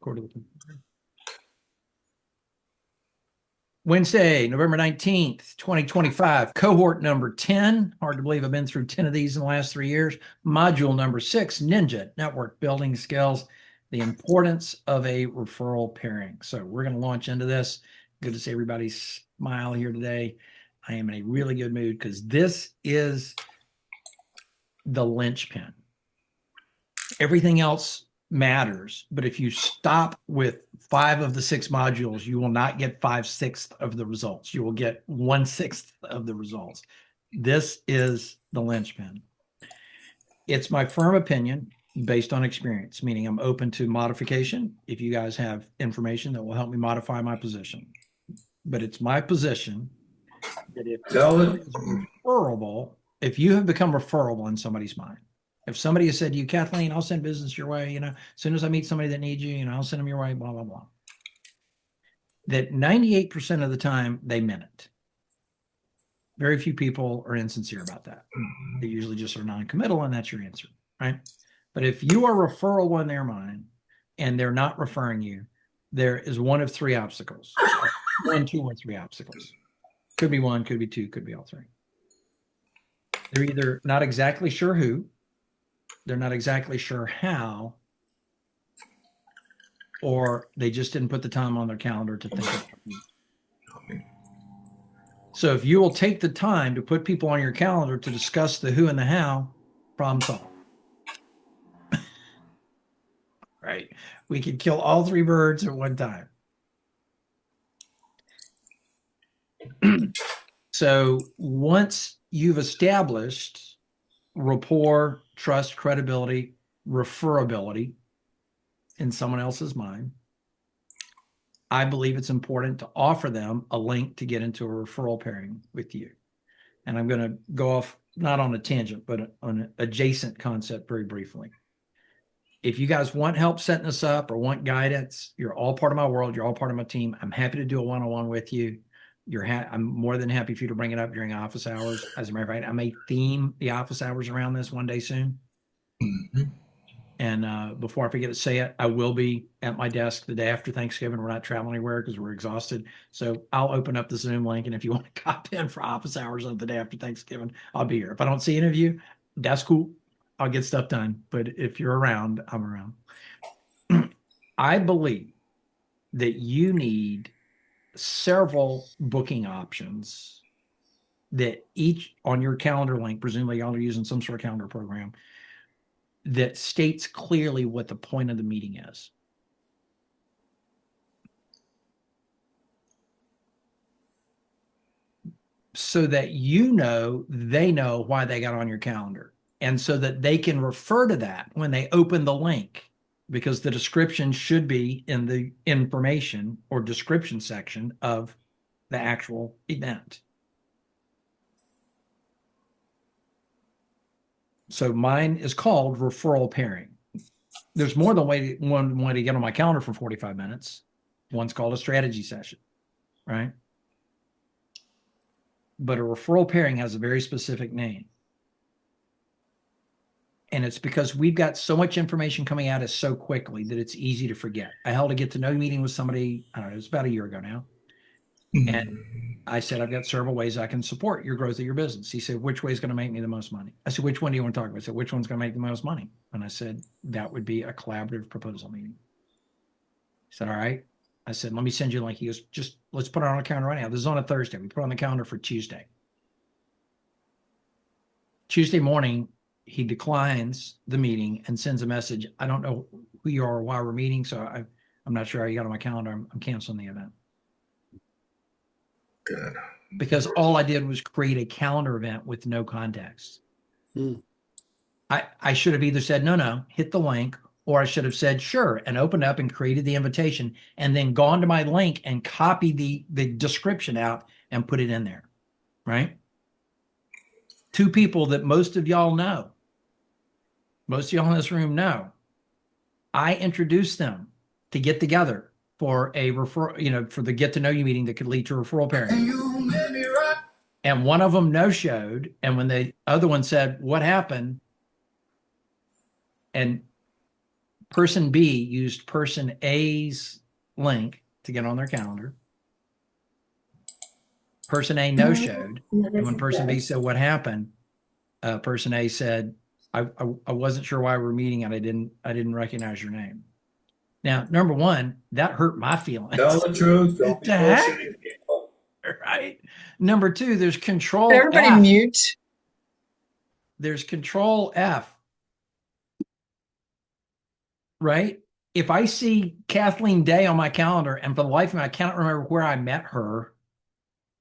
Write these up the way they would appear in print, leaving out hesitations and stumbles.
quarterly. Wednesday, November 19th, 2025, cohort number 10. Hard to believe I've been through 10 of these in the last 3 years. Module number 6, Ninja Network Building Skills, the importance of a referral pairing. So we're going to launch into this. Good to see everybody smile here today. I am in a really good mood because this is the linchpin. Everything else matters, but if you stop with 5 of the 6 modules, you will not get 5/6 of the results. You will get 1/6 of the results. This is the linchpin. It's my firm opinion based on experience, meaning I'm open to modification if you guys have information that will help me modify my position. But it's my position that if referable, if you have become referable in somebody's mind, if somebody has said to you, Kathleen, I'll send business your way, as soon as I meet somebody that needs you, I'll send them your way, blah, blah, blah. That 98% of the time they meant it. Very few people are insincere about that. They usually just are non-committal, and that's your answer, right? But if you are referral in their mind and they're not referring you, there is one of 3 obstacles. 1, 2, or 3 obstacles. Could be 1, could be 2, could be all 3. They're either not exactly sure who, they're not exactly sure how, or they just didn't put the time on their calendar to think about it. So if you will take the time to put people on your calendar to discuss the who and the how, problem solved. Right? We could kill all 3 birds at one time. So once you've established rapport, trust, credibility, referability in someone else's mind, I believe it's important to offer them a link to get into a referral pairing with you. And I'm going to go off not on a tangent, but on an adjacent concept very briefly. If you guys want help setting this up or want guidance, you're all part of my world. You're all part of my team. I'm happy to do a one-on-one with you. I'm more than happy for you to bring it up during office hours. As a matter of fact, I may theme the office hours around this one day soon. Mm-hmm. And before I forget to say it, I will be at my desk the day after Thanksgiving. We're not traveling anywhere because we're exhausted. So I'll open up the Zoom link. And if you want to cop in for office hours on the day after Thanksgiving, I'll be here. If I don't see any of you, that's cool. I'll get stuff done. But if you're around, I'm around. I believe that you need several booking options that each on your calendar link, presumably y'all are using some sort of calendar program, that states clearly what the point of the meeting is. So that they know why they got on your calendar. And so that they can refer to that when they open the link, because the description should be in the information or description section of the actual event. So mine is called referral pairing. There's more than one way to get on my calendar for 45 minutes. One's called a strategy session, right? But a referral pairing has a very specific name. And it's because we've got so much information coming at us so quickly that it's easy to forget. I held a get to know meeting with somebody, I don't know, it was about a year ago now. Mm-hmm. And I said, I've got several ways I can support your growth of your business. He said, which way is going to make me the most money? I said, which one do you want to talk about? I said, which one's going to make the most money? And I said, that would be a collaborative proposal meeting. He said, all right. I said, let me send you a link. He goes, just let's put it on the calendar right now. This is on a Thursday. We put it on the calendar for Tuesday. Tuesday morning, he declines the meeting and sends a message. I don't know who you are or why we're meeting, so I'm not sure how you got on my calendar. I'm canceling the event. Good. Because all I did was create a calendar event with no context. I should have either said, no, hit the link, or I should have said, sure, and opened up and created the invitation and then gone to my link and copied the description out and put it in there, right? 2 people that most of y'all know. Most of y'all in this room know. I introduced them to get together for a referral, for the get to know you meeting that could lead to referral pairing. And one of them no-showed. And when the other one said, what happened? And Person B used person A's link to get on their calendar. Person A no-showed. And when person B said what happened, person A said, I wasn't sure why we're meeting and I didn't recognize your name. Now, number one, that hurt my feelings. Tell the truth. Don't be bullshitting people. Right. Number two, there's control Can everybody F. mute? There's control F. Right? If I see Kathleen Day on my calendar and for the life of me, I cannot remember where I met her,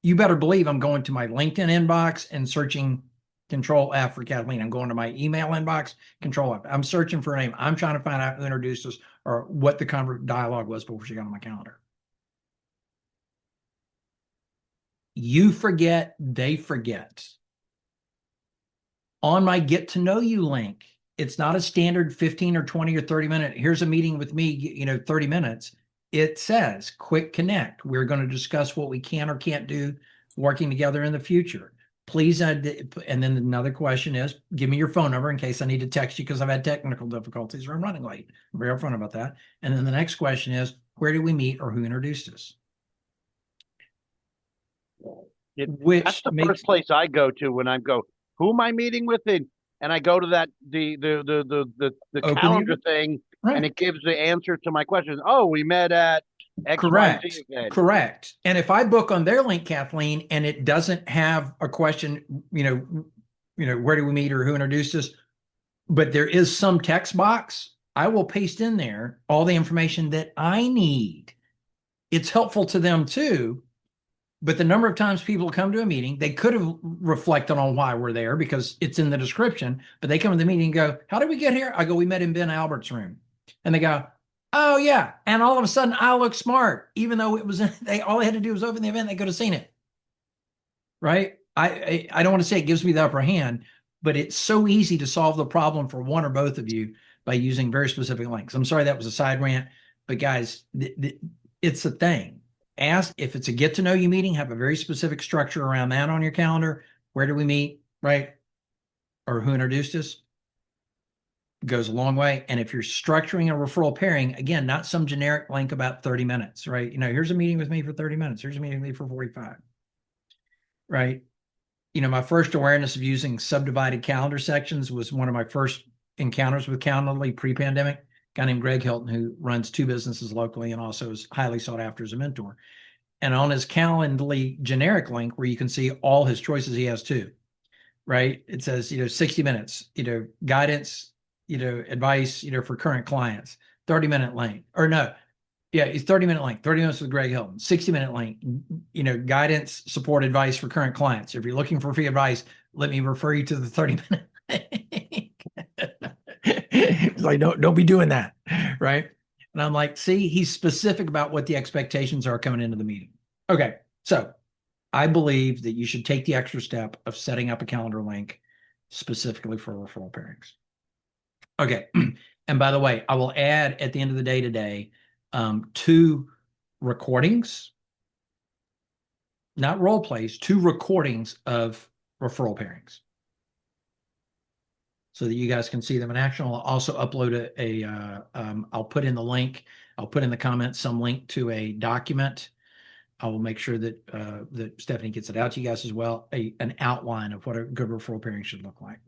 you better believe I'm going to my LinkedIn inbox and searching control F for Kathleen. I'm going to my email inbox, control F. I'm searching for a name. I'm trying to find out who introduced us or what the dialogue was before she got on my calendar. You forget, they forget. On my get to know you link, it's not a standard 15 or 20 or 30 minute, here's a meeting with me, 30 minutes. It says quick connect. We're going to discuss what we can or can't do working together in the future. Please, and then another question is, give me your phone number in case I need to text you because I've had technical difficulties or I'm running late. I'm very upfront about that. And then the next question is, where did we meet or who introduced us? That's the first place I go to when I go, who am I meeting with? And I go to that the calendar thing, right, and it gives the answer to my questions. Oh, we met at X, correct, Y, Z event. Correct. And if I book on their link, Kathleen, and it doesn't have a question, where do we meet or who introduced us, but there is some text box, I will paste in there all the information that I need. It's helpful to them too. But the number of times people come to a meeting, they could have reflected on why we're there because it's in the description, but they come to the meeting and go, how did we get here? I go, we met in Ben Albert's room. And they go, oh yeah. And all of a sudden I look smart, even though it was, all they had to do was open the event. They could have seen it. Right. I don't want to say it gives me the upper hand, but it's so easy to solve the problem for one or both of you by using very specific links. I'm sorry, that was a side rant, but guys, it's a thing. Ask if it's a get to know you meeting, have a very specific structure around that on your calendar. Where do we meet, right? Or who introduced us? Goes a long way. And if you're structuring a referral pairing, again, not some generic link about 30 minutes, right? Here's a meeting with me for 30 minutes. Here's a meeting with me for 45, right? My first awareness of using subdivided calendar sections was one of my first encounters with Calendly pre-pandemic. A guy named Greg Hilton, who runs 2 businesses locally and also is highly sought after as a mentor. And on his Calendly generic link, where you can see all his choices, he has 2, right? It says, 60 minutes, guidance, advice, for current clients, 30-minute link, or no, yeah, it's 30-minute link, 30 minutes with Greg Hilton, 60-minute link, guidance, support, advice for current clients. If you're looking for free advice, let me refer you to the 30-minute link. It's like, don't be doing that, right? And I'm like, see, he's specific about what the expectations are coming into the meeting. Okay, so I believe that you should take the extra step of setting up a calendar link specifically for referral pairings. Okay, and by the way, I will add at the end of the day today 2 recordings, not role plays, 2 recordings of referral pairings, so that you guys can see them in action. I'll also upload I'll put in the link. I'll put in the comments some link to a document. I will make sure that that Stephanie gets it out to you guys as well, an outline of what a good referral pairing should look like,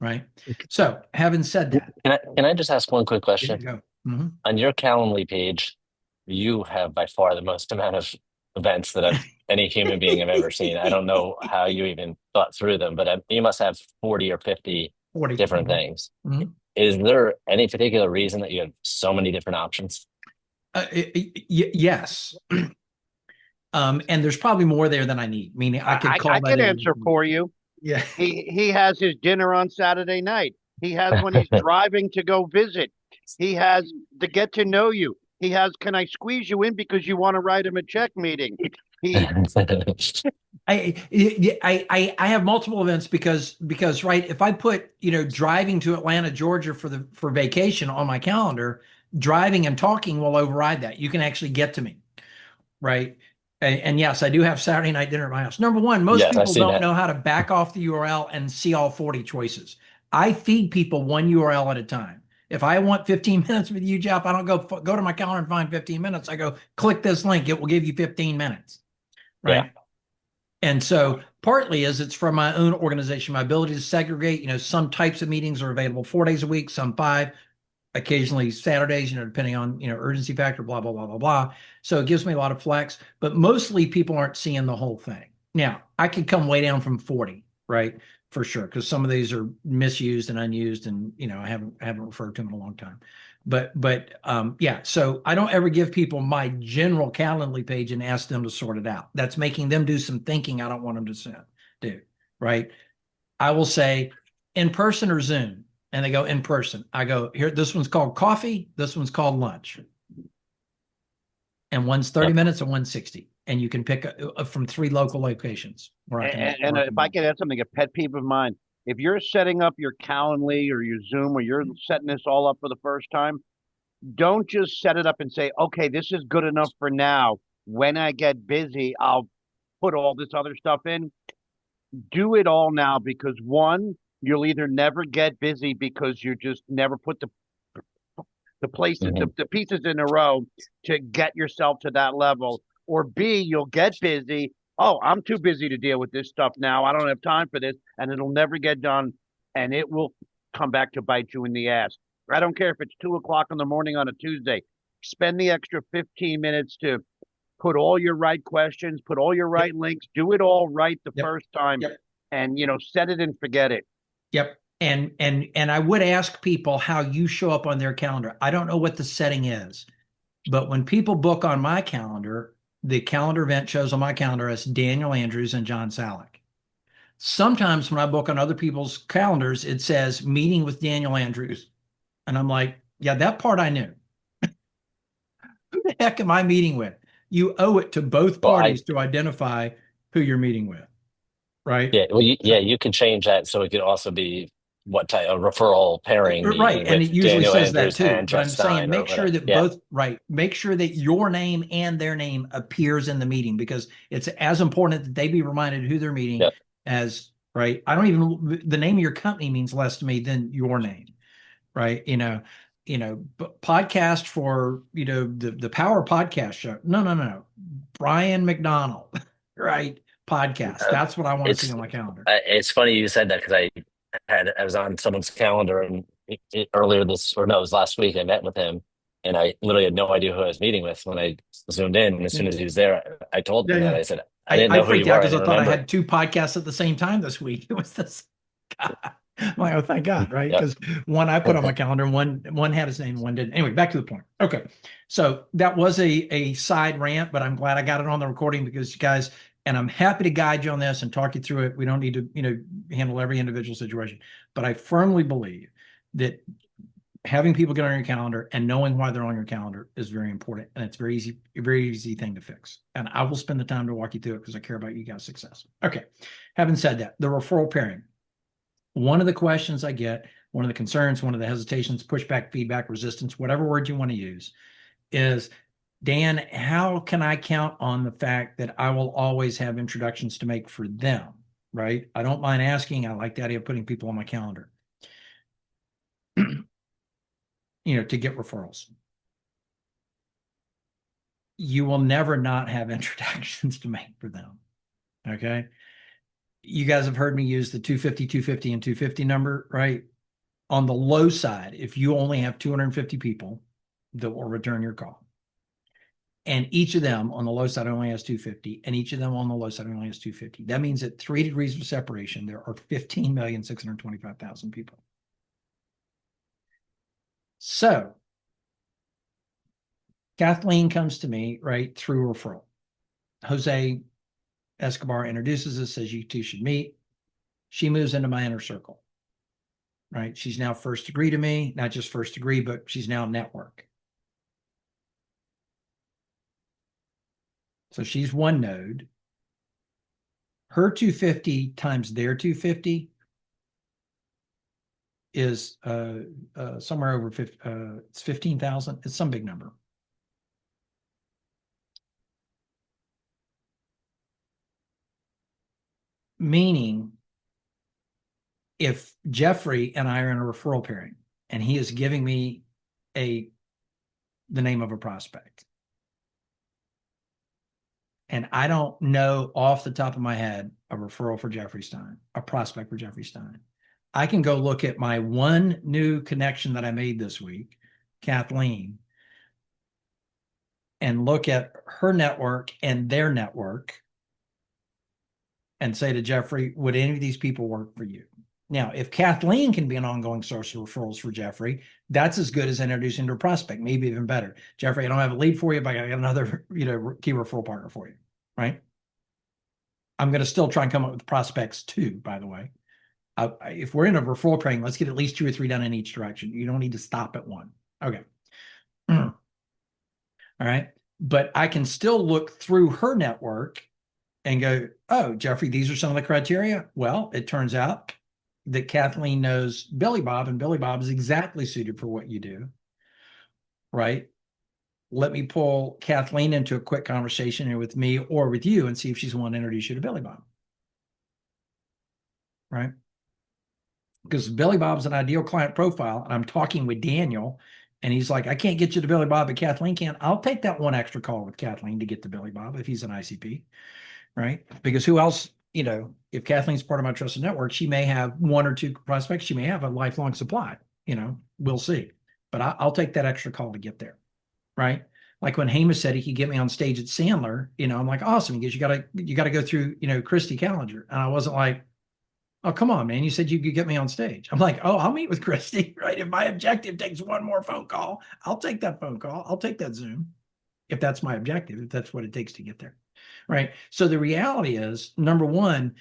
right? So having said that. Can I just ask one quick question? Go. Mm-hmm. On your Calendly page, you have by far the most amount of events that any human being I've ever seen. I don't know how you even thought through them, but you must have 40 or 50 different things. Mm-hmm. Is there any particular reason that you have so many different options? Yes. And there's probably more there than I need. Meaning I can answer for you. Yeah. He has his dinner on Saturday night. He has when he's driving to go visit. He has the get to know you. He has, can I squeeze you in because you want to write him a check meeting? I have multiple events because right, if I put driving to Atlanta, Georgia for vacation on my calendar, driving and talking will override that. You can actually get to me, right? And yes, I do have Saturday night dinner at my house. Number one, most people don't know how to back off the URL and see all 40 choices. I feed people one URL at a time. If I want 15 minutes with you, Jeff, I don't go to my calendar and find 15 minutes. I go click this link. It will give you 15 minutes. Right. Yeah. And so partly is it's from my own organization, my ability to segregate, some types of meetings are available 4 days a week, some 5, occasionally Saturdays, depending on, urgency factor, blah, blah, blah, blah, blah. So it gives me a lot of flex, but mostly people aren't seeing the whole thing. Now, I could come way down from 40, right? For sure. Because some of these are misused and unused and, I haven't referred to them in a long time. But yeah, so I don't ever give people my general Calendly page and ask them to sort it out. That's making them do some thinking I don't want them to do, right? I will say in person or Zoom, and they go in person. I go, here, this one's called coffee, this one's called lunch. And one's 30 minutes and one's 60. And you can pick from 3 local locations. Where I can And if I can add something, a pet peeve of mine, if you're setting up your Calendly or your Zoom or you're setting this all up for the first time, don't just set it up and say, okay, this is good enough for now. When I get busy, I'll put all this other stuff in. Do it all now because one, you'll either never get busy because you just never put the places, Mm-hmm. the pieces in a row to get yourself to that level. Or B, you'll get busy. Oh, I'm too busy to deal with this stuff now. I don't have time for this, and it'll never get done, and it will come back to bite you in the ass. I don't care if it's 2 o'clock in the morning on a Tuesday. Spend the extra 15 minutes to put all your right questions, put all your right links, do it all right the first time, and set it and forget it. Yep. And I would ask people how you show up on their calendar. I don't know what the setting is, but when people book on my calendar, the calendar event shows on my calendar as Daniel Andrews and John Salick. Sometimes when I book on other people's calendars, it says meeting with Daniel Andrews. And I'm like, yeah, that part I knew. Who the heck am I meeting with? You owe it to both parties to identify who you're meeting with. Right. Yeah. Well, you can change that so it could also be what type of referral pairing Right. meeting And with it usually Daniel says that Andrews too. and But Jeff I'm saying Stein or make sure whatever. that Yeah. make sure that your name and their name appears in the meeting because it's as important that they be reminded who they're meeting Yep. as right. I don't even the name of your company means less to me than your name. Right. Podcast for, the Power Podcast Show. No. Brian McDonald, right? Podcast. That's what I want to see on my calendar. It's funny you said that because I was on someone's calendar and earlier it was last week. I met with him and I literally had no idea who I was meeting with when I zoomed in. And as soon as he was there, I told him that. I said, I didn't know who freaked you out were. I because I didn't thought I remember. had 2 podcasts at the same time this week. It was this guy. I'm like, oh, thank God, right? Yep. Because one I put on my calendar, and one had his name, and one didn't. Anyway, back to the point. Okay, so that was a side rant, but I'm glad I got it on the recording because you guys, and I'm happy to guide you on this and talk you through it. We don't need to handle every individual situation, but I firmly believe that having people get on your calendar and knowing why they're on your calendar is very important, and it's very easy thing to fix. And I will spend the time to walk you through it because I care about you guys' success. Okay, having said that, the referral pairing. One of the questions I get, one of the concerns, one of the hesitations, pushback, feedback, resistance, whatever word you want to use, is Dan, how can I count on the fact that I will always have introductions to make for them? Right? I don't mind asking. I like the idea of putting people on my calendar, to get referrals. You will never not have introductions to make for them. Okay. You guys have heard me use the 250, 250, and 250 number, right? On the low side, if you only have 250 people that will return your call, and each of them on the low side only has 250, and each of them on the low side only has 250, that means at 3 degrees of separation, there are 15,625,000 people. So Kathleen comes to me, right, through referral. Jose Escobar introduces us, says you two should meet. She moves into my inner circle, right? She's now first degree to me, not just first degree, but she's now network. So she's one node. Her 250 times their 250 is somewhere over 50, it's 15,000. It's some big number. Meaning, if Jeffrey and I are in a referral pairing, and he is giving me the name of a prospect. And I don't know off the top of my head a referral for Jeffrey Stein, a prospect for Jeffrey Stein. I can go look at my one new connection that I made this week, Kathleen, and look at her network and their network and say to Jeffrey, would any of these people work for you? Now, if Kathleen can be an ongoing source of referrals for Jeffrey, that's as good as introducing to a prospect, maybe even better. Jeffrey, I don't have a lead for you, but I got another, key referral partner for you, right? I'm going to still try and come up with prospects too, by the way. If we're in a referral training, let's get at least 2 or 3 done in each direction. You don't need to stop at one. Okay. All right. But I can still look through her network and go, oh, Jeffrey, these are some of the criteria. Well, it turns out that Kathleen knows Billy Bob, and Billy Bob is exactly suited for what you do, right? Let me pull Kathleen into a quick conversation with me or with you and see if she's willing to introduce you to Billy Bob, right? Because Billy Bob's an ideal client profile, and I'm talking with Daniel, and he's like, I can't get you to Billy Bob, but Kathleen can. I'll take that one extra call with Kathleen to get to Billy Bob if he's an ICP, right? Because who else, if Kathleen's part of my trusted network, she may have 1 or 2 prospects. She may have a lifelong supply, we'll see. But I'll take that extra call to get there, right? Like when Hamish said he could get me on stage at Sandler, I'm like, awesome, because you gotta go through, Christy Callinger. And I wasn't like, oh, come on, man, you said you could get me on stage. I'm like, oh, I'll meet with Christy, right? If my objective takes 1 more phone call, I'll take that phone call. I'll take that Zoom if that's my objective, if that's what it takes to get there, right? So the reality is, number one,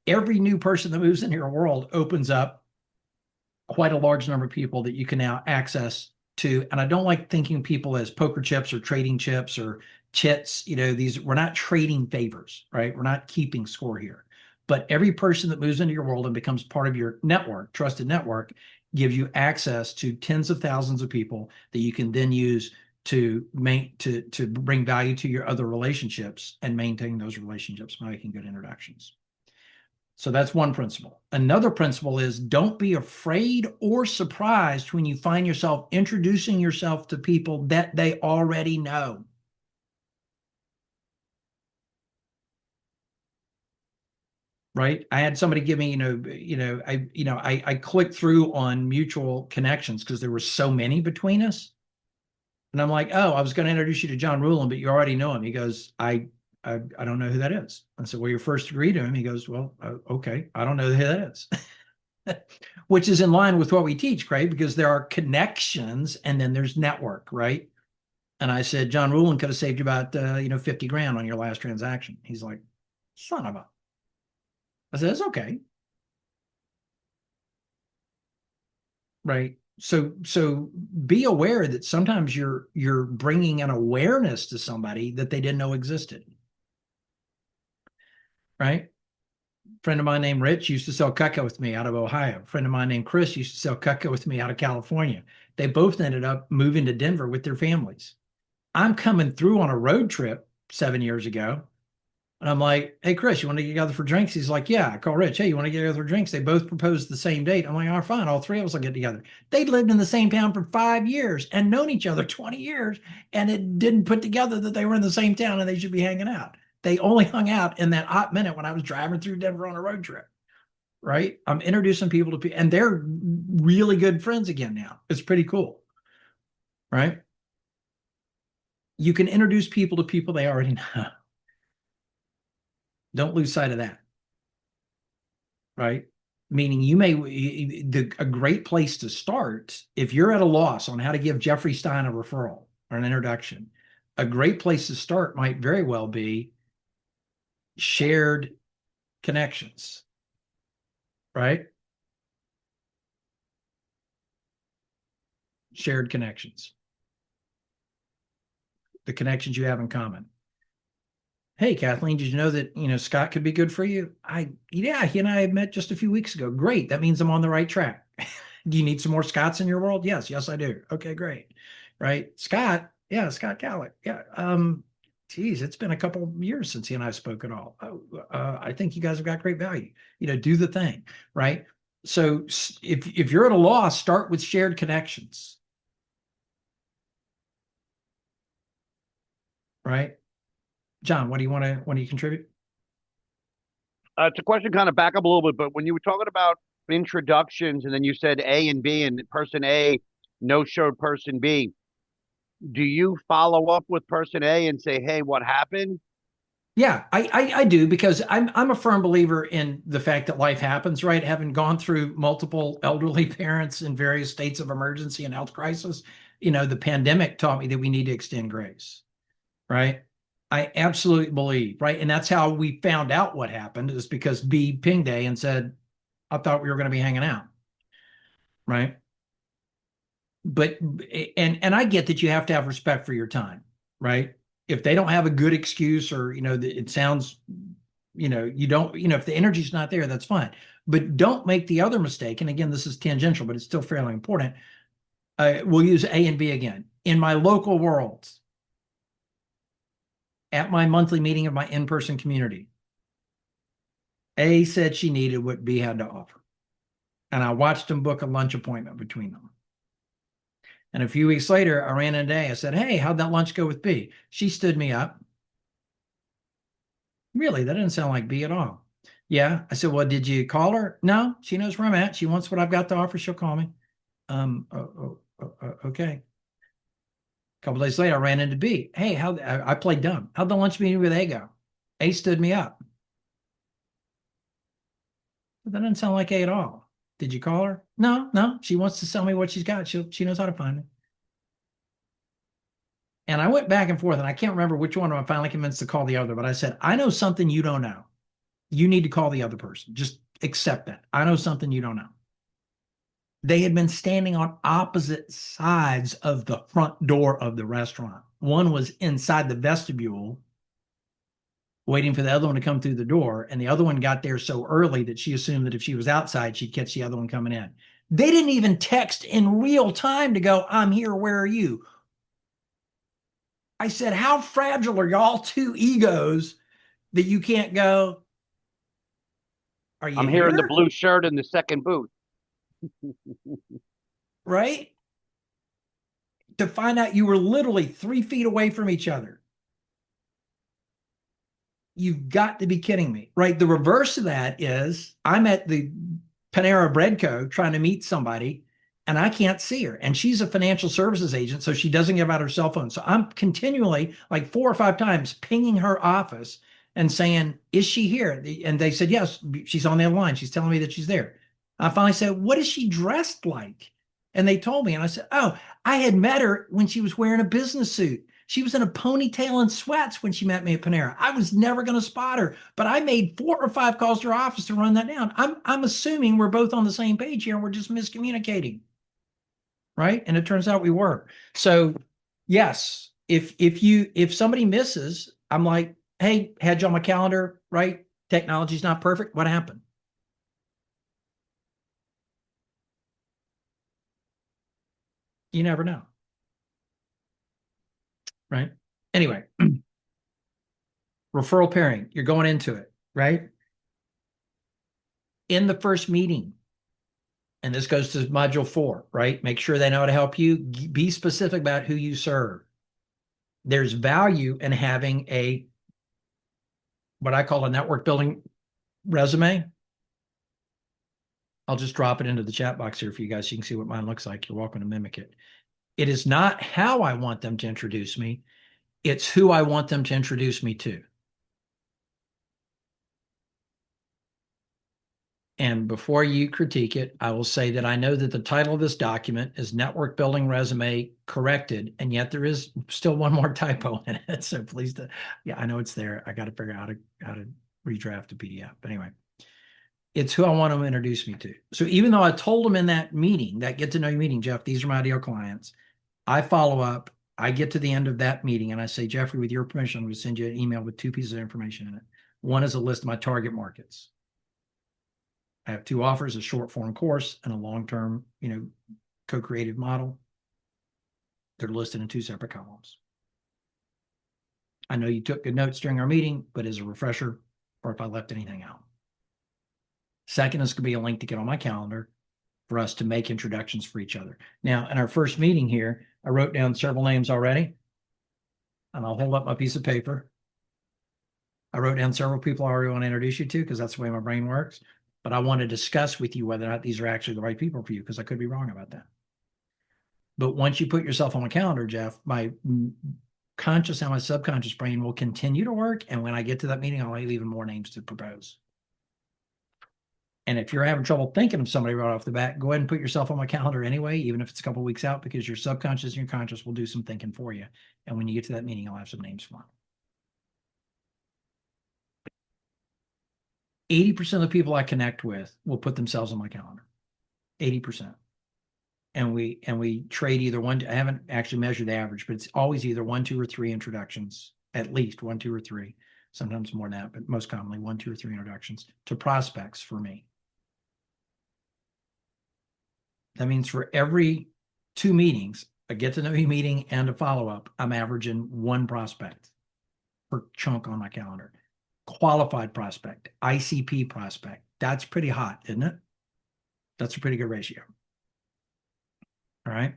every new person that moves into your world opens up quite a large number of people that you can now access to. And I don't like thinking people as poker chips or trading chips or chits. We're not trading favors, right? We're not keeping score here. But every person that moves into your world and becomes part of your network, trusted network, gives you access to tens of thousands of people that you can then use to bring value to your other relationships and maintain those relationships by making good introductions. So that's one principle. Another principle is don't be afraid or surprised when you find yourself introducing yourself to people that they already know. Right? I had somebody give me, I clicked through on mutual connections because there were so many between us. And I'm like, oh, I was going to introduce you to John Rulin, but you already know him. He goes, I don't know who that is. I said, well, you're first degree to him. He goes, well, okay, I don't know who that is. Which is in line with what we teach, Craig, because there are connections and then there's network, right? And I said, John Rulin could have saved you about, 50 grand on your last transaction. He's like, son of a. I said, it's okay. Right. So be aware that sometimes you're bringing an awareness to somebody that they didn't know existed. Right. Friend of mine named Rich used to sell Cutco with me out of Ohio. Friend of mine named Chris used to sell Cutco with me out of California. They both ended up moving to Denver with their families. I'm coming through on a road trip 7 years ago. And I'm like, hey, Chris, you want to get together for drinks? He's like, yeah. I call Rich. Hey, you want to get together for drinks? They both proposed the same date. I'm like, all right, fine. All 3 of us will get together. They'd lived in the same town for 5 years and known each other 20 years. And it didn't put together that they were in the same town and they should be hanging out. They only hung out in that hot minute when I was driving through Denver on a road trip. Right. I'm introducing people to people and they're really good friends again now. It's pretty cool. Right. You can introduce people to people they already know. Don't lose sight of that. Right? Meaning a great place to start, if you're at a loss on how to give Jeffrey Stein a referral or an introduction, a great place to start might very well be shared connections. Right? Shared connections. The connections you have in common. Hey, Kathleen, did you know that, Scott could be good for you? Yeah, he and I had met just a few weeks ago. Great. That means I'm on the right track. Do you need some more Scotts in your world? Yes, I do. Okay, great. Right. Scott. Yeah, Scott Calick. Yeah. Geez, it's been a couple of years since he and I spoke at all. I think you guys have got great value. Do the thing. Right. So if you're at a loss, start with shared connections. Right? John, what do you contribute? It's a question kind of back up a little bit, but when you were talking about introductions and then you said A and B and person A no showed person B, do you follow up with person A and say, hey, what happened? Yeah, I do, because I'm a firm believer in the fact that life happens, right? Having gone through multiple elderly parents in various states of emergency and health crisis, the pandemic taught me that we need to extend grace, right? I absolutely believe, right? And that's how we found out what happened, is because B pinged A and said, I thought we were going to be hanging out, right? But and I get that you have to have respect for your time, right? If they don't have a good excuse, or it sounds, you don't, if the energy's not there, that's fine. But don't make the other mistake. And again, this is tangential, but it's still fairly important. We'll use A and B again. In my local worlds, at my monthly meeting of my in-person community, A said she needed what B had to offer, and I watched them book a lunch appointment between them. And a few weeks later, I ran into A. I said, hey, how'd that lunch go with B? She stood me up. Really? That didn't sound like B at all. Yeah. I said, well, did you call her? No, she knows where I'm at. She wants what I've got to offer. She'll call me. Okay. A couple days later, I ran into B. Hey, I played dumb. How'd the lunch meeting with A go? A stood me up. But that doesn't sound like A at all. Did you call her? No. She wants to sell me what she's got. She knows how to find me. And I went back and forth, and I can't remember which one I finally convinced to call the other, but I said, I know something you don't know. You need to call the other person. Just accept that. I know something you don't know. They had been standing on opposite sides of the front door of the restaurant. One was inside the vestibule, waiting for the other one to come through the door. And the other one got there so early that she assumed that if she was outside, she'd catch the other one coming in. They didn't even text in real time to go, I'm here, where are you? I said, how fragile are y'all two egos that you can't go, are you I'm here in the here? blue shirt in the second booth. Right? To find out you were literally 3 feet away from each other. You've got to be kidding me, right? The reverse of that is I'm at the Panera Bread Co. trying to meet somebody, and I can't see her. And she's a financial services agent, so she doesn't give out her cell phone. So I'm continually, like 4 or 5 times, pinging her office and saying, is she here? And they said, yes, she's on the other line. She's telling me that she's there. I finally said, what is she dressed like? And they told me, and I said, oh, I had met her when she was wearing a business suit. She was in a ponytail and sweats when she met me at Panera. I was never going to spot her, but I made 4 or 5 calls to her office to run that down. I'm assuming we're both on the same page here, and we're just miscommunicating, right? And it turns out we were. So yes, if somebody misses, I'm like, hey, had you on my calendar, right? Technology's not perfect. What happened? You never know, right? Anyway, referral pairing, you're going into it, right? In the first meeting, and this goes to module 4, right? Make sure they know how to help you. Be specific about who you serve. There's value in having what I call a network building resume. I'll just drop it into the chat box here for you guys so you can see what mine looks like. You're welcome to mimic it. It is not how I want them to introduce me. It's who I want them to introduce me to. And before you critique it, I will say that I know that the title of this document is Network Building Resume Corrected, and yet there is still one more typo in it. So please, yeah, I know it's there. I got to figure out how to redraft a PDF. But anyway, it's who I want them to introduce me to. So even though I told them in that meeting, that get to know you meeting, Jeff, these are my ideal clients, I follow up. I get to the end of that meeting and I say, Jeffrey, with your permission, I'm going to send you an email with 2 pieces of information in it. One is a list of my target markets. I have 2 offers, a short form course and a long-term, co-creative model. They're listed in 2 separate columns. I know you took good notes during our meeting, but as a refresher, or if I left anything out. Second is going to be a link to get on my calendar for us to make introductions for each other. Now, in our first meeting here, I wrote down several names already, and I'll hold up my piece of paper. I wrote down several people I already want to introduce you to because that's the way my brain works. But I want to discuss with you whether or not these are actually the right people for you because I could be wrong about that. But once you put yourself on my calendar, Jeff, my conscious and my subconscious brain will continue to work. And when I get to that meeting, I'll have even more names to propose. And if you're having trouble thinking of somebody right off the bat, go ahead and put yourself on my calendar anyway, even if it's a couple of weeks out, because your subconscious and your conscious will do some thinking for you. And when you get to that meeting, I'll have some names for them. 80% of the people I connect with will put themselves on my calendar. 80%. And we trade either one. I haven't actually measured the average, but it's always either 1, 2, or 3 introductions, at least 1, 2, or 3, sometimes more than that, but most commonly 1, 2, or 3 introductions to prospects for me. That means for every 2 meetings, a get to know you meeting and a follow-up, I'm averaging 1 prospect per chunk on my calendar. Qualified prospect, ICP prospect. That's pretty hot, isn't it? That's a pretty good ratio. All right.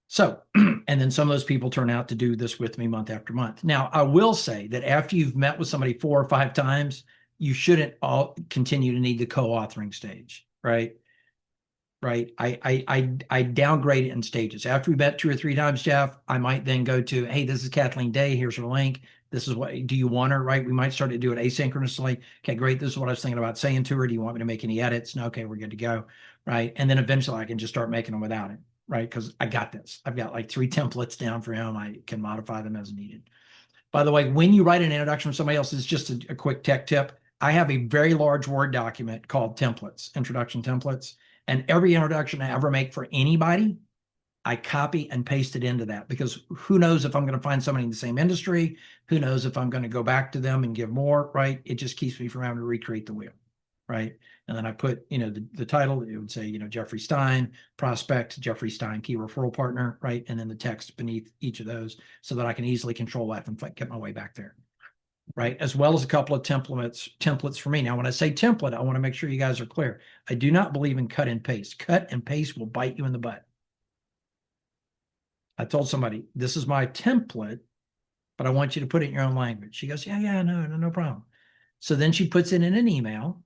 So, and then some of those people turn out to do this with me month after month. Now, I will say that after you've met with somebody 4 or 5 times, you shouldn't all continue to need the co-authoring stage, right? Right. I downgrade it in stages. After we met 2 or 3 times, Jeff, I might then go to, hey, this is Kathleen Day. Here's her link. This is what, do you want her? Right. We might start to do it asynchronously. Okay, great. This is what I was thinking about saying to her. Do you want me to make any edits? No. Okay, we're good to go. Right. And then eventually I can just start making them without it. Right. Because I got this. I've got like 3 templates down for him. I can modify them as needed. By the way, when you write an introduction from somebody else, it's just a quick tech tip. I have a very large Word document called templates, introduction templates. And every introduction I ever make for anybody, I copy and paste it into that because who knows if I'm going to find somebody in the same industry? Who knows if I'm going to go back to them and give more, right? It just keeps me from having to recreate the wheel, right? And then I put, the title, it would say, Jeffrey Stein, prospect, Jeffrey Stein, key referral partner, right? And then the text beneath each of those so that I can easily control F and get my way back there. Right, as well as a couple of templates for me. Now, when I say template, I want to make sure you guys are clear. I do not believe in cut and paste. Cut and paste will bite you in the butt. I told somebody, this is my template, but I want you to put it in your own language. She goes, yeah, no problem. So then she puts it in an email,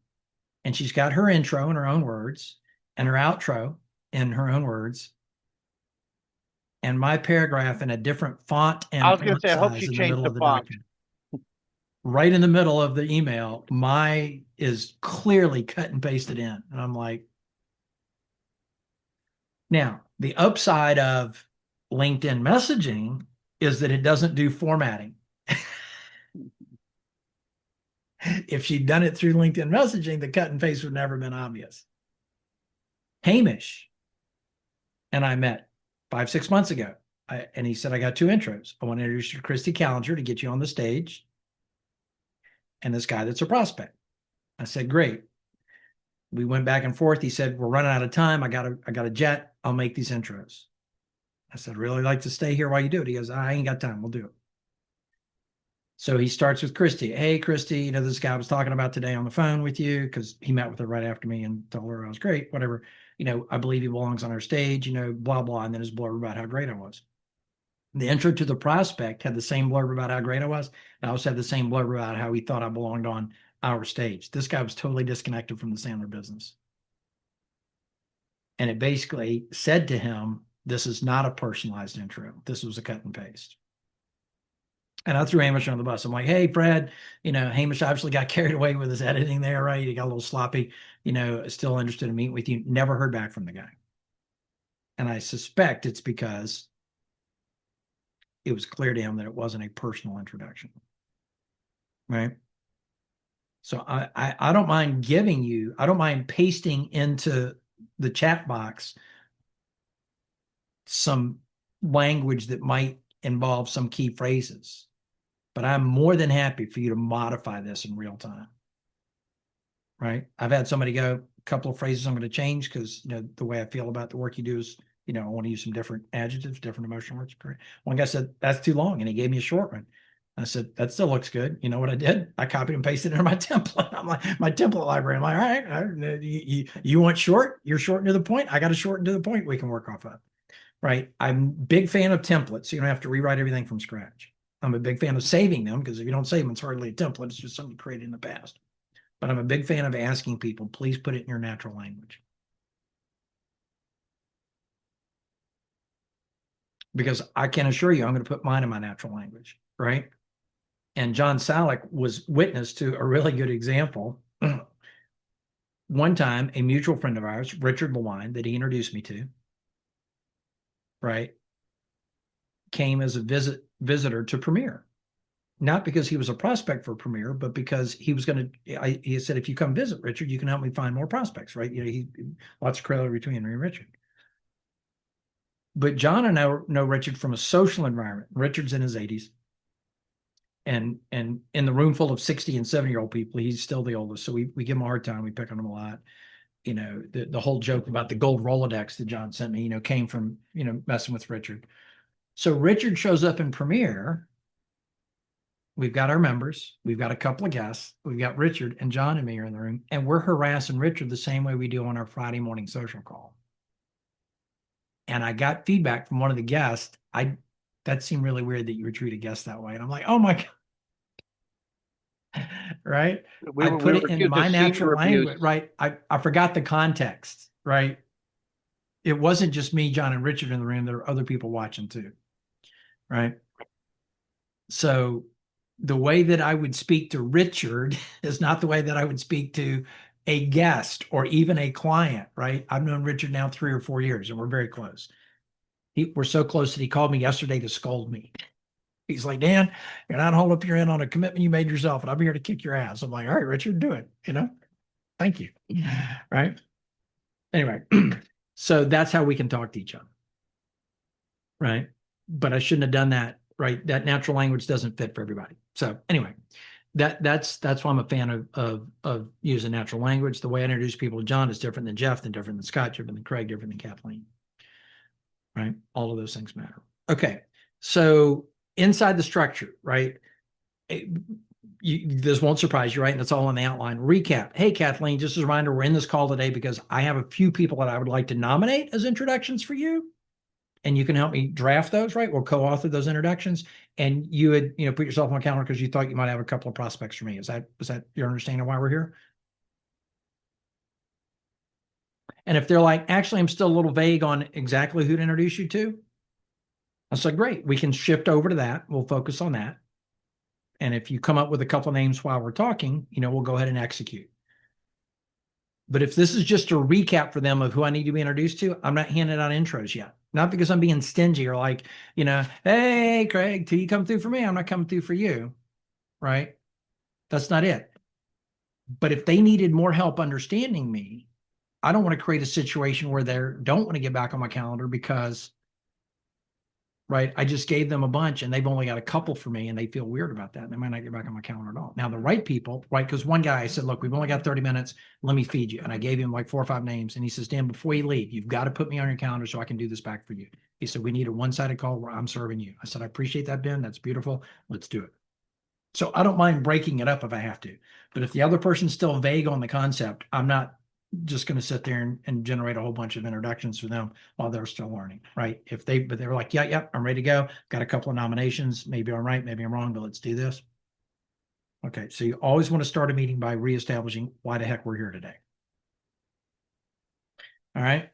and she's got her intro in her own words, and her outro in her own words, and my paragraph in a different font and I was going to say, I hope she changed the font. Document. Right in the middle of the email, my is clearly cut and pasted in. And I'm like, now the upside of LinkedIn messaging is that it doesn't do formatting. If she'd done it through LinkedIn messaging, the cut and paste would never have been obvious. Hamish and I met 5, 6 months ago. And he said, I got 2 intros. I want to introduce you to Christy Callinger to get you on the stage. And this guy that's a prospect. I said, great. We went back and forth. He said, we're running out of time. I got a jet. I'll make these intros. I said, really like to stay here while you do it. He goes, I ain't got time. We'll do it. So he starts with Christy. Hey, Christy, this guy I was talking about today on the phone with you because he met with her right after me and told her I was great, whatever. I believe he belongs on our stage, blah, blah. And then his blurb about how great I was. The intro to the prospect had the same blurb about how great I was. And I also had the same blurb about how he thought I belonged on our stage. This guy was totally disconnected from the Sandler business. And it basically said to him, this is not a personalized intro. This was a cut and paste. And I threw Hamish on the bus. I'm like, hey, Brad, Hamish obviously got carried away with his editing there, right? He got a little sloppy, still interested in meeting with you. Never heard back from the guy. And I suspect it's because it was clear to him that it wasn't a personal introduction. Right. So I don't mind I don't mind pasting into the chat box some language that might involve some key phrases, but I'm more than happy for you to modify this in real time. Right. I've had somebody go, a couple of phrases I'm going to change because, the way I feel about the work you do is, I want to use some different adjectives, different emotional words. One guy said, that's too long. And he gave me a short one. I said, that still looks good. You know what I did? I copied and pasted it into my template. I'm like, my template library. I'm like, all right, you want short? You're short and to the point. I got a short and to the point we can work off of. Right. I'm a big fan of templates. So you don't have to rewrite everything from scratch. I'm a big fan of saving them because if you don't save them, it's hardly a template. It's just something created in the past. But I'm a big fan of asking people, please put it in your natural language. Because I can assure you, I'm going to put mine in my natural language. Right. And John Salick was witness to a really good example. One time, a mutual friend of ours, Richard Lewine, that he introduced me to, right, came as a visitor to Premier. Not because he was a prospect for Premier, but because he was going to, he said, if you come visit Richard, you can help me find more prospects, right? You know, he lots of credit between Henry and Richard. But John and I know Richard from a social environment. Richard's in his 80s. And in the room full of 60 and 70-year-old people, he's still the oldest. So we give him a hard time. We pick on him a lot. You know, the whole joke about the gold Rolodex that John sent me, you know, came from, you know, messing with Richard. So Richard shows up in Premier. We've got our members. We've got a couple of guests. We've got Richard and John and me are in the room. And we're harassing Richard the same way we do on our Friday morning social call. And I got feedback from one of the guests. That seemed really weird that you would treat a guest that way. And I'm like, oh my God. Right? I put it in my natural language, right? I forgot the context, right? It wasn't just me, John, and Richard in the room. There are other people watching too, right? So the way that I would speak to Richard is not the way that I would speak to a guest or even a client, right? I've known Richard now 3 or 4 years, and we're very close. We're so close that he called me yesterday to scold me. He's like, Dan, you're not holding up your end on a commitment you made yourself, and I'm here to kick your ass. I'm like, all right, Richard, do it. You know, thank you. Right. Anyway, so that's how we can talk to each other. Right. But I shouldn't have done that. Right. That natural language doesn't fit for everybody. So anyway, that's why I'm a fan of using natural language. The way I introduce people to John is different than Jeff, different than Scott, different than Craig, different than Kathleen. Right. All of those things matter. Okay. So inside the structure, right? This won't surprise you, right? And it's all in the outline. Recap. Hey, Kathleen, just as a reminder, we're in this call today because I have a few people that I would like to nominate as introductions for you. And you can help me draft those, right? We'll co-author those introductions. And you would, you know, put yourself on a calendar because you thought you might have a couple of prospects for me. Is that your understanding of why we're here? And if they're like, actually, I'm still a little vague on exactly who to introduce you to, I said, great, we can shift over to that. We'll focus on that. And if you come up with a couple of names while we're talking, you know, we'll go ahead and execute. But if this is just a recap for them of who I need to be introduced to, I'm not handing out intros yet. Not because I'm being stingy or like, you know, hey, Craig, till you come through for me, I'm not coming through for you. Right? That's not it. But if they needed more help understanding me, I don't want to create a situation where they don't want to get back on my calendar because, right, I just gave them a bunch and they've only got a couple for me and they feel weird about that. And they might not get back on my calendar at all. Now, the right people, right, because one guy, I said, look, we've only got 30 minutes. Let me feed you. And I gave him like 4 or 5 names. And he says, Dan, before you leave, you've got to put me on your calendar so I can do this back for you. He said, we need a one-sided call where I'm serving you. I said, I appreciate that, Ben. That's beautiful. Let's do it. So I don't mind breaking it up if I have to. But if the other person's still vague on the concept, I'm not just going to sit there and generate a whole bunch of introductions for them while they're still learning, right? But they were like, yeah, I'm ready to go. Got a couple of nominations. Maybe I'm right, maybe I'm wrong, but let's do this. Okay, so you always want to start a meeting by reestablishing why the heck we're here today. All right.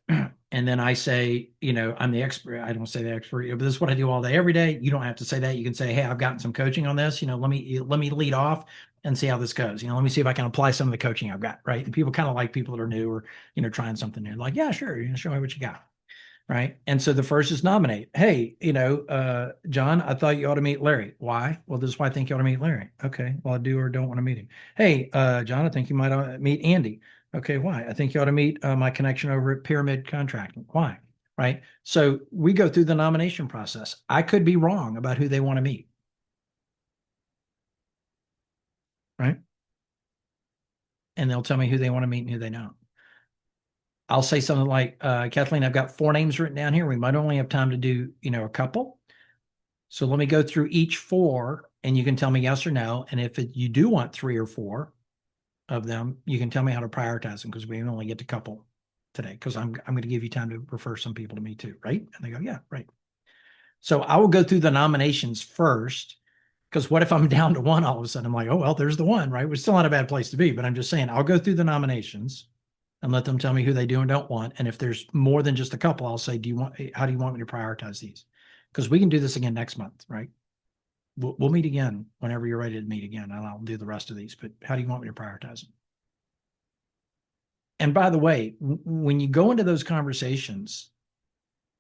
And then I say, you know, I'm the expert. I don't say the expert, but this is what I do all day, every day. You don't have to say that. You can say, hey, I've gotten some coaching on this. You know, let me lead off and see how this goes. You know, let me see if I can apply some of the coaching I've got. Right. And people kind of like people that are new or, you know, trying something new. Like, yeah, sure. You know, show me what you got. Right. And so the first is nominate. Hey, you know, John, I thought you ought to meet Larry. Why? Well, this is why I think you ought to meet Larry. Okay. Well, I do or don't want to meet him. Hey, John, I think you might meet Andy. Okay, why? I think you ought to meet my connection over at Pyramid Contracting. Why? Right? So we go through the nomination process. I could be wrong about who they want to meet. Right? And they'll tell me who they want to meet and who they don't. I'll say something like, Kathleen, I've got 4 names written down here. We might only have time to do, you know, a couple. So let me go through each 4 and you can tell me yes or no. And if you do want 3 or 4 of them, you can tell me how to prioritize them, because we only get a couple today, because I'm going to give you time to refer some people to me too, right? And they go, yeah, right. So I will go through the nominations first, because what if I'm down to 1 all of a sudden? I'm like, oh, well, there's the 1, right? We're still not a bad place to be, but I'm just saying I'll go through the nominations and let them tell me who they do and don't want. And if there's more than just a couple, I'll say, how do you want me to prioritize these? Because we can do this again next month, right? We'll meet again whenever you're ready to meet again, and I'll do the rest of these. But how do you want me to prioritize them? And by the way, when you go into those conversations,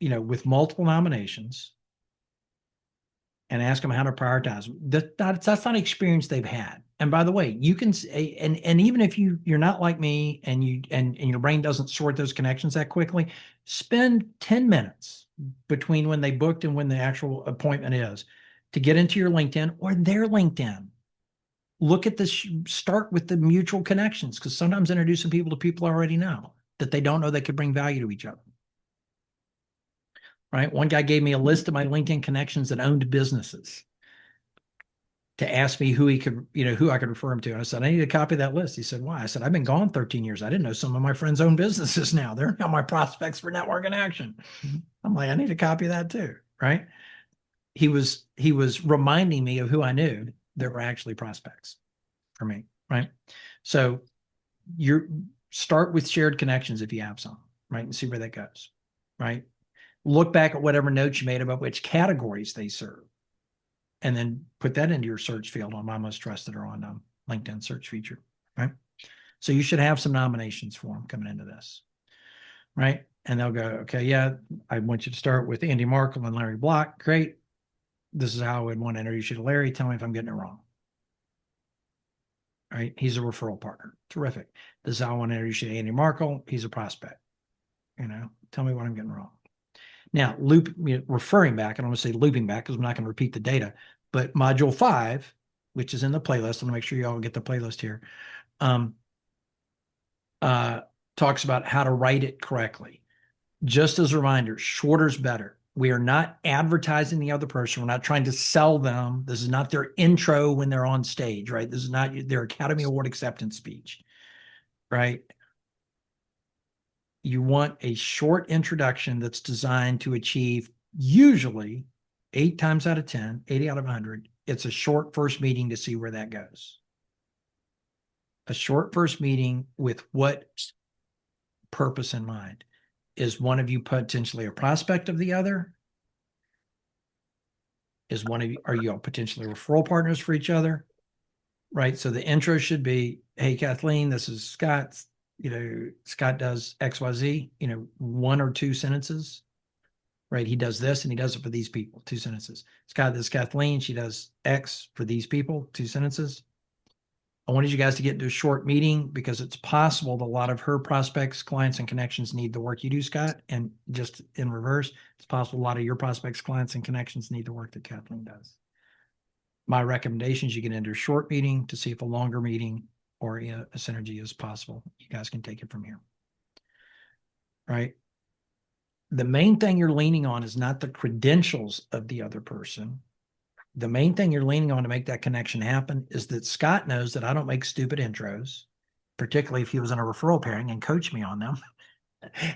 with multiple nominations, and ask them how to prioritize them, that's not an experience they've had. And by the way, you can say, and even if you're not like me, and your brain doesn't sort those connections that quickly, spend 10 minutes between when they booked and when the actual appointment is, to get into your LinkedIn or their LinkedIn. Look at this, start with the mutual connections, because sometimes introducing people to people already know that they don't know they could bring value to each other. Right? One guy gave me a list of my LinkedIn connections that owned businesses to ask me who he could, who I could refer him to. And I said, I need a copy of that list. He said, why? I said, I've been gone 13 years. I didn't know some of my friends own businesses now. They're now my prospects for network and action. I'm like, I need a copy of that too. Right? He was reminding me of who I knew that were actually prospects for me. Right? So start with shared connections if you have some, right? And see where that goes. Right? Look back at whatever notes you made about which categories they serve, and then put that into your search field on My Most Trusted or on LinkedIn search feature, right? So you should have some nominations for them coming into this, right? And they'll go, okay, yeah, I want you to start with Andy Markle and Larry Block. Great. This is how I would want to introduce you to Larry. Tell me if I'm getting it wrong. Right? He's a referral partner. Terrific. This is how I want to introduce you to Andy Markle. He's a prospect. Tell me what I'm getting wrong. Now, referring back, I don't want to say looping back because I'm not going to repeat the data, but module 5, which is in the playlist, I'm going to make sure you all get the playlist here, talks about how to write it correctly. Just as a reminder, shorter is better. We are not advertising the other person. We're not trying to sell them. This is not their intro when they're on stage, right? This is not their Academy Award acceptance speech, right? You want a short introduction that's designed to achieve, usually 8 times out of 10, 80 out of 100, it's a short first meeting to see where that goes. A short first meeting with what purpose in mind? Is one of you potentially a prospect of the other? Are you all potentially referral partners for each other? Right. So the intro should be, hey, Kathleen, this is Scott. Scott does XYZ, 1 or 2 sentences, right? He does this and he does it for these people, 2 sentences. Scott, this is Kathleen. She does X for these people, 2 sentences. I wanted you guys to get into a short meeting because it's possible that a lot of her prospects, clients, and connections need the work you do, Scott. And just in reverse, it's possible a lot of your prospects, clients, and connections need the work that Kathleen does. My recommendation is you get into a short meeting to see if a longer meeting or a synergy is possible. You guys can take it from here. Right? The main thing you're leaning on is not the credentials of the other person. The main thing you're leaning on to make that connection happen is that Scott knows that I don't make stupid intros, particularly if he was in a referral pairing and coached me on them.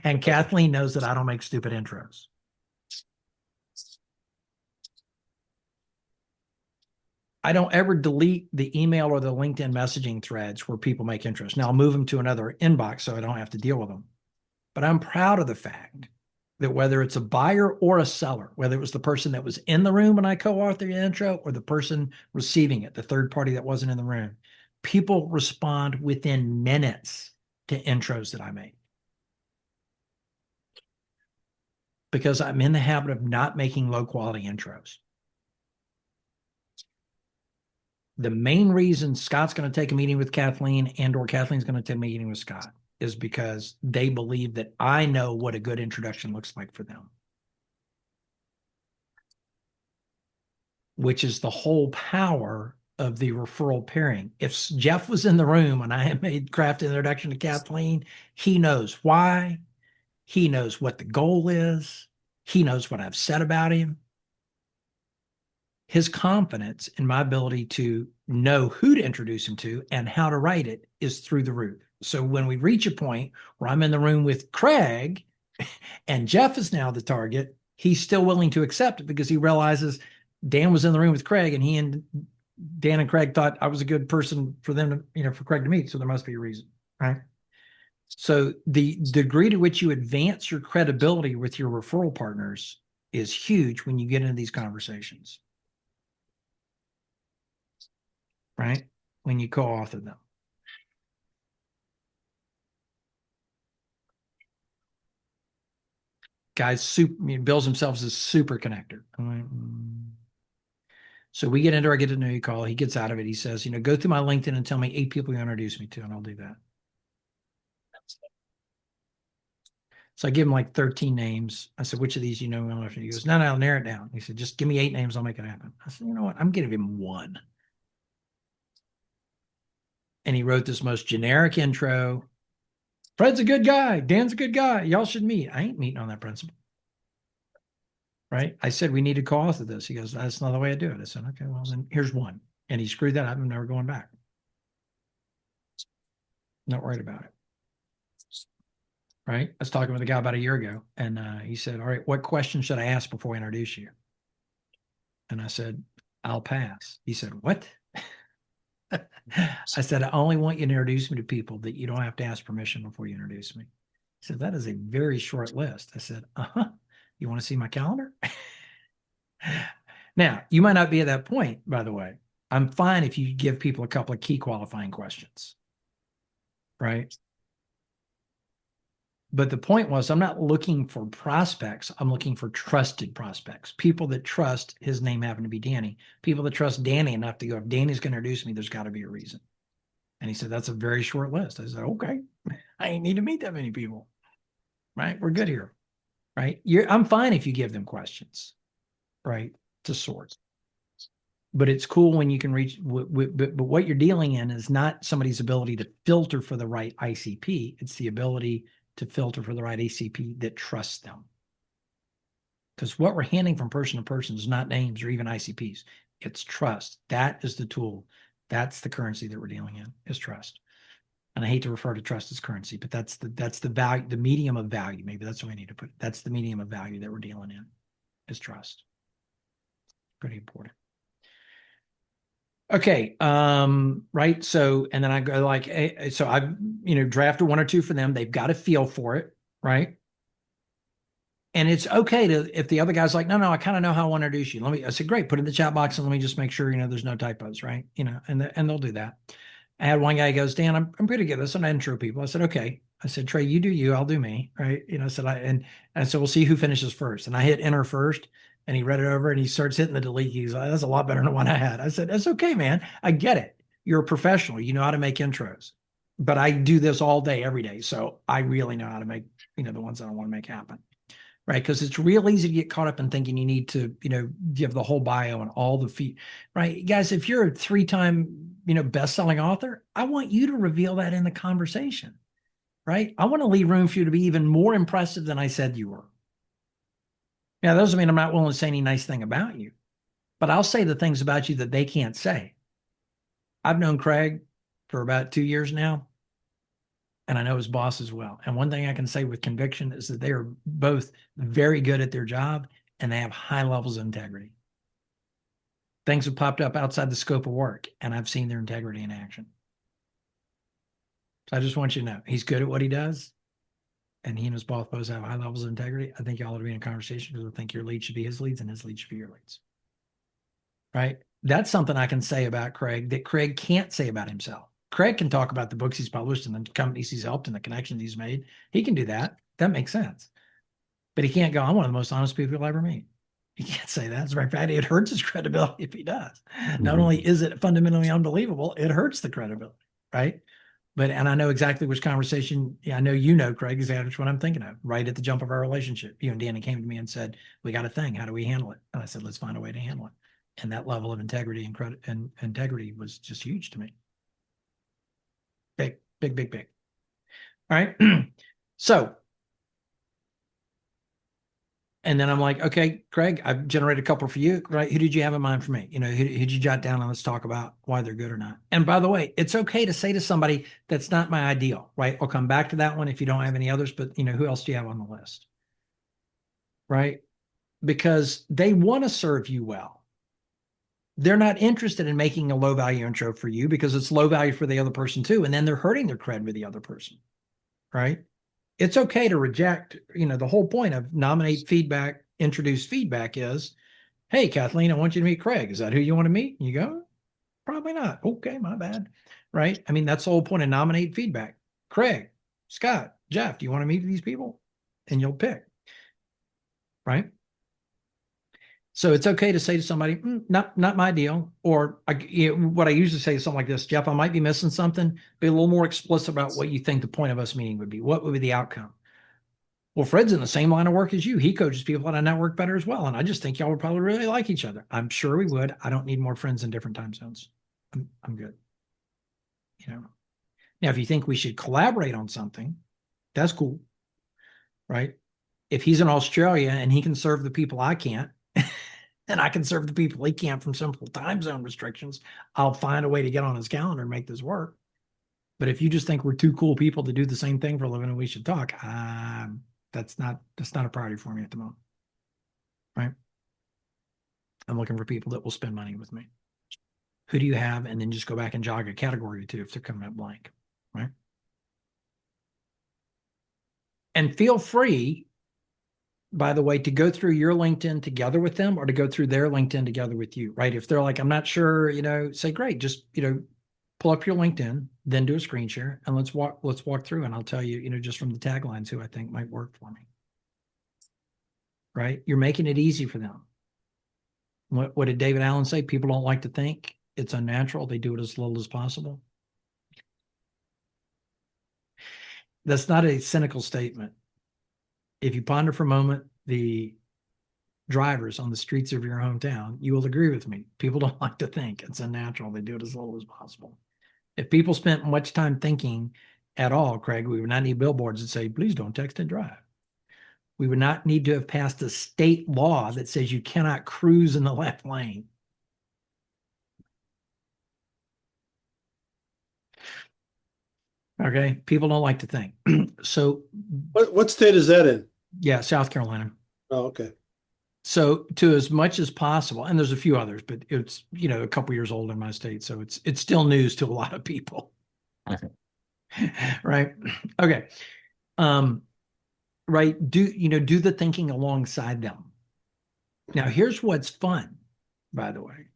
And Kathleen knows that I don't make stupid intros. I don't ever delete the email or the LinkedIn messaging threads where people make intros. Now I'll move them to another inbox so I don't have to deal with them. But I'm proud of the fact that whether it's a buyer or a seller, whether it was the person that was in the room when I co-authored the intro or the person receiving it, the third party that wasn't in the room, people respond within minutes to intros that I make. Because I'm in the habit of not making low quality intros. The main reason Scott's going to take a meeting with Kathleen or Kathleen's going to take a meeting with Scott is because they believe that I know what a good introduction looks like for them. Which is the whole power of the referral pairing. If Jeff was in the room and I had crafted an introduction to Kathleen, he knows why. He knows what the goal is. He knows what I've said about him. his confidence in my ability to know who to introduce him to and how to write it is through the roof. So when we reach a point where I'm in the room with Craig and Jeff is now the target, he's still willing to accept it because he realizes Dan was in the room with Craig and Dan and Craig thought I was a good person for them to, for Craig to meet. So there must be a reason, right? So the degree to which you advance your credibility with your referral partners is huge when you get into these conversations, right? When you co-author them. Guys bills themselves as super connector. So we get into our get to know you call. He gets out of it. He says, go through my LinkedIn and tell me 8 people you introduce me to, and I'll do that. So I give him like 13 names. I said, which of these you know? He goes, no, I'll narrow it down. He said, just give me 8 names. I'll make it happen. I said, you know what? I'm giving him 1. And he wrote this most generic intro. Fred's a good guy. Dan's a good guy. Y'all should meet. I ain't meeting on that principle. Right? I said, we need to co-author this. He goes, that's not the way I do it. I said, okay, well, then here's 1. And he screwed that up. I'm never going back. Not worried about it. Right? I was talking with a guy about a year ago, and he said, all right, what question should I ask before I introduce you? And I said, I'll pass. He said, what? I said, I only want you to introduce me to people that you don't have to ask permission before you introduce me. He said, that is a very short list. I said, you want to see my calendar? Now, you might not be at that point, by the way. I'm fine if you give people a couple of key qualifying questions, right? But the point was, I'm not looking for prospects. I'm looking for trusted prospects, people that trust. His name happened to be Danny. People that trust Danny enough to go, if Danny's going to introduce me, there's got to be a reason. And he said, that's a very short list. I said, okay, I ain't need to meet that many people, right? We're good here, right? I'm fine if you give them questions, right, to sort. But it's cool when you can reach, but what you're dealing in is not somebody's ability to filter for the right ICP. It's the ability to filter for the right ACP that trusts them. Because what we're handing from person to person is not names or even ICPs. It's trust. That is the tool. That's the currency that we're dealing in, is trust. And I hate to refer to trust as currency, but that's the value, the medium of value. Maybe that's what we need to put. That's the medium of value that we're dealing in, is trust. Pretty important. Okay. Right. So, and then I go like, so I've, drafted 1 or 2 for them. They've got a feel for it. Right. And it's okay if the other guy's like, no, I kind of know how I want to introduce you. I said, great, put it in the chat box and let me just make sure, there's no typos. Right. And they'll do that. I had one guy goes, Dan, I'm pretty good at this. And I intro people. I said, okay. I said, Trey, you do you, I'll do me. Right. I said, and so we'll see who finishes first. And I hit enter first. And he read it over and he starts hitting the delete keys. That's a lot better than the one I had. I said, that's okay, man. I get it. You're a professional. You know how to make intros. But I do this all day, every day. So I really know how to make, the ones that I want to make happen. Right. Because it's real easy to get caught up in thinking you need to, give the whole bio and all the feet. Right. Guys, if you're a 3-time, best-selling author, I want you to reveal that in the conversation. Right. I want to leave room for you to be even more impressive than I said you were. Now, that doesn't mean I'm not willing to say any nice thing about you, but I'll say the things about you that they can't say. I've known Craig for about 2 years now, and I know his boss as well. And one thing I can say with conviction is that they are both very good at their job and they have high levels of integrity. Things have popped up outside the scope of work, and I've seen their integrity in action. So I just want you to know he's good at what he does. And he and his boss both have high levels of integrity. I think y'all ought to be in a conversation because I think your lead should be his leads and his leads should be your leads. Right? That's something I can say about Craig that Craig can't say about himself. Craig can talk about the books he's published and the companies he's helped and the connections he's made. He can do that. That makes sense. But he can't go, I'm one of the most honest people you'll ever meet. He can't say that. As a matter of fact, it hurts his credibility if he does. Not only is it fundamentally unbelievable, it hurts the credibility. Right? And I know exactly which conversation, I know Craig, exactly what I'm thinking of, right at the jump of our relationship. You and Danny came to me and said, we got a thing. How do we handle it? And I said, let's find a way to handle it. And that level of integrity and integrity was just huge to me. Big, big, big, big. All right. So And then I'm like, okay, Craig, I've generated a couple for you, right? Who did you have in mind for me? Who'd you jot down and let's talk about why they're good or not. And by the way, it's okay to say to somebody that's not my ideal, right? I'll come back to that one if you don't have any others, but who else do you have on the list? Right? Because they want to serve you well. They're not interested in making a low value intro for you because it's low value for the other person too. And then they're hurting their cred with the other person, right? It's okay to reject, the whole point of nominate feedback, introduce feedback is, hey, Kathleen, I want you to meet Craig. Is that who you want to meet? And you go, probably not. Okay, my bad. Right? I mean, that's the whole point of nominate feedback. Craig, Scott, Jeff, do you want to meet these people? And you'll pick. Right? So it's okay to say to somebody, not my deal. Or what I usually say is something like this, Jeff, I might be missing something. Be a little more explicit about what you think the point of us meeting would be. What would be the outcome? Well, Fred's in the same line of work as you. He coaches people at a network better as well. And I just think y'all would probably really like each other. I'm sure we would. I don't need more friends in different time zones. I'm good. Now, if you think we should collaborate on something, that's cool. Right? If he's in Australia and he can serve the people I can't, and I can serve the people he can't from simple time zone restrictions, I'll find a way to get on his calendar and make this work. But if you just think we're two cool people to do the same thing for a living and we should talk, that's not a priority for me at the moment. Right? I'm looking for people that will spend money with me. Who do you have? And then just go back and jog a category or two if they're coming up blank. Right? And feel free, by the way, to go through your LinkedIn together with them or to go through their LinkedIn together with you, right? If they're like, I'm not sure, say, great, just, pull up your LinkedIn, then do a screen share and let's walk through and I'll tell you, just from the taglines who I think might work for me. Right? You're making it easy for them. What did David Allen say? People don't like to think. It's unnatural. They do it as little as possible. That's not a cynical statement. If you ponder for a moment the drivers on the streets of your hometown, you will agree with me. People don't like to think. It's unnatural. They do it as little as possible. If people spent much time thinking at all, Craig, we would not need billboards that say, please don't text and drive. We would not need to have passed a state law that says you cannot cruise in the left lane. Okay. People don't like to think. So what state is that in? Yeah, South Carolina. Oh, okay. So to as much as possible, and there's a few others, but it's, a couple years old in my state. So it's still news to a lot of people. Right. Okay. Right. Do the thinking alongside them. Now, here's what's fun, by the way.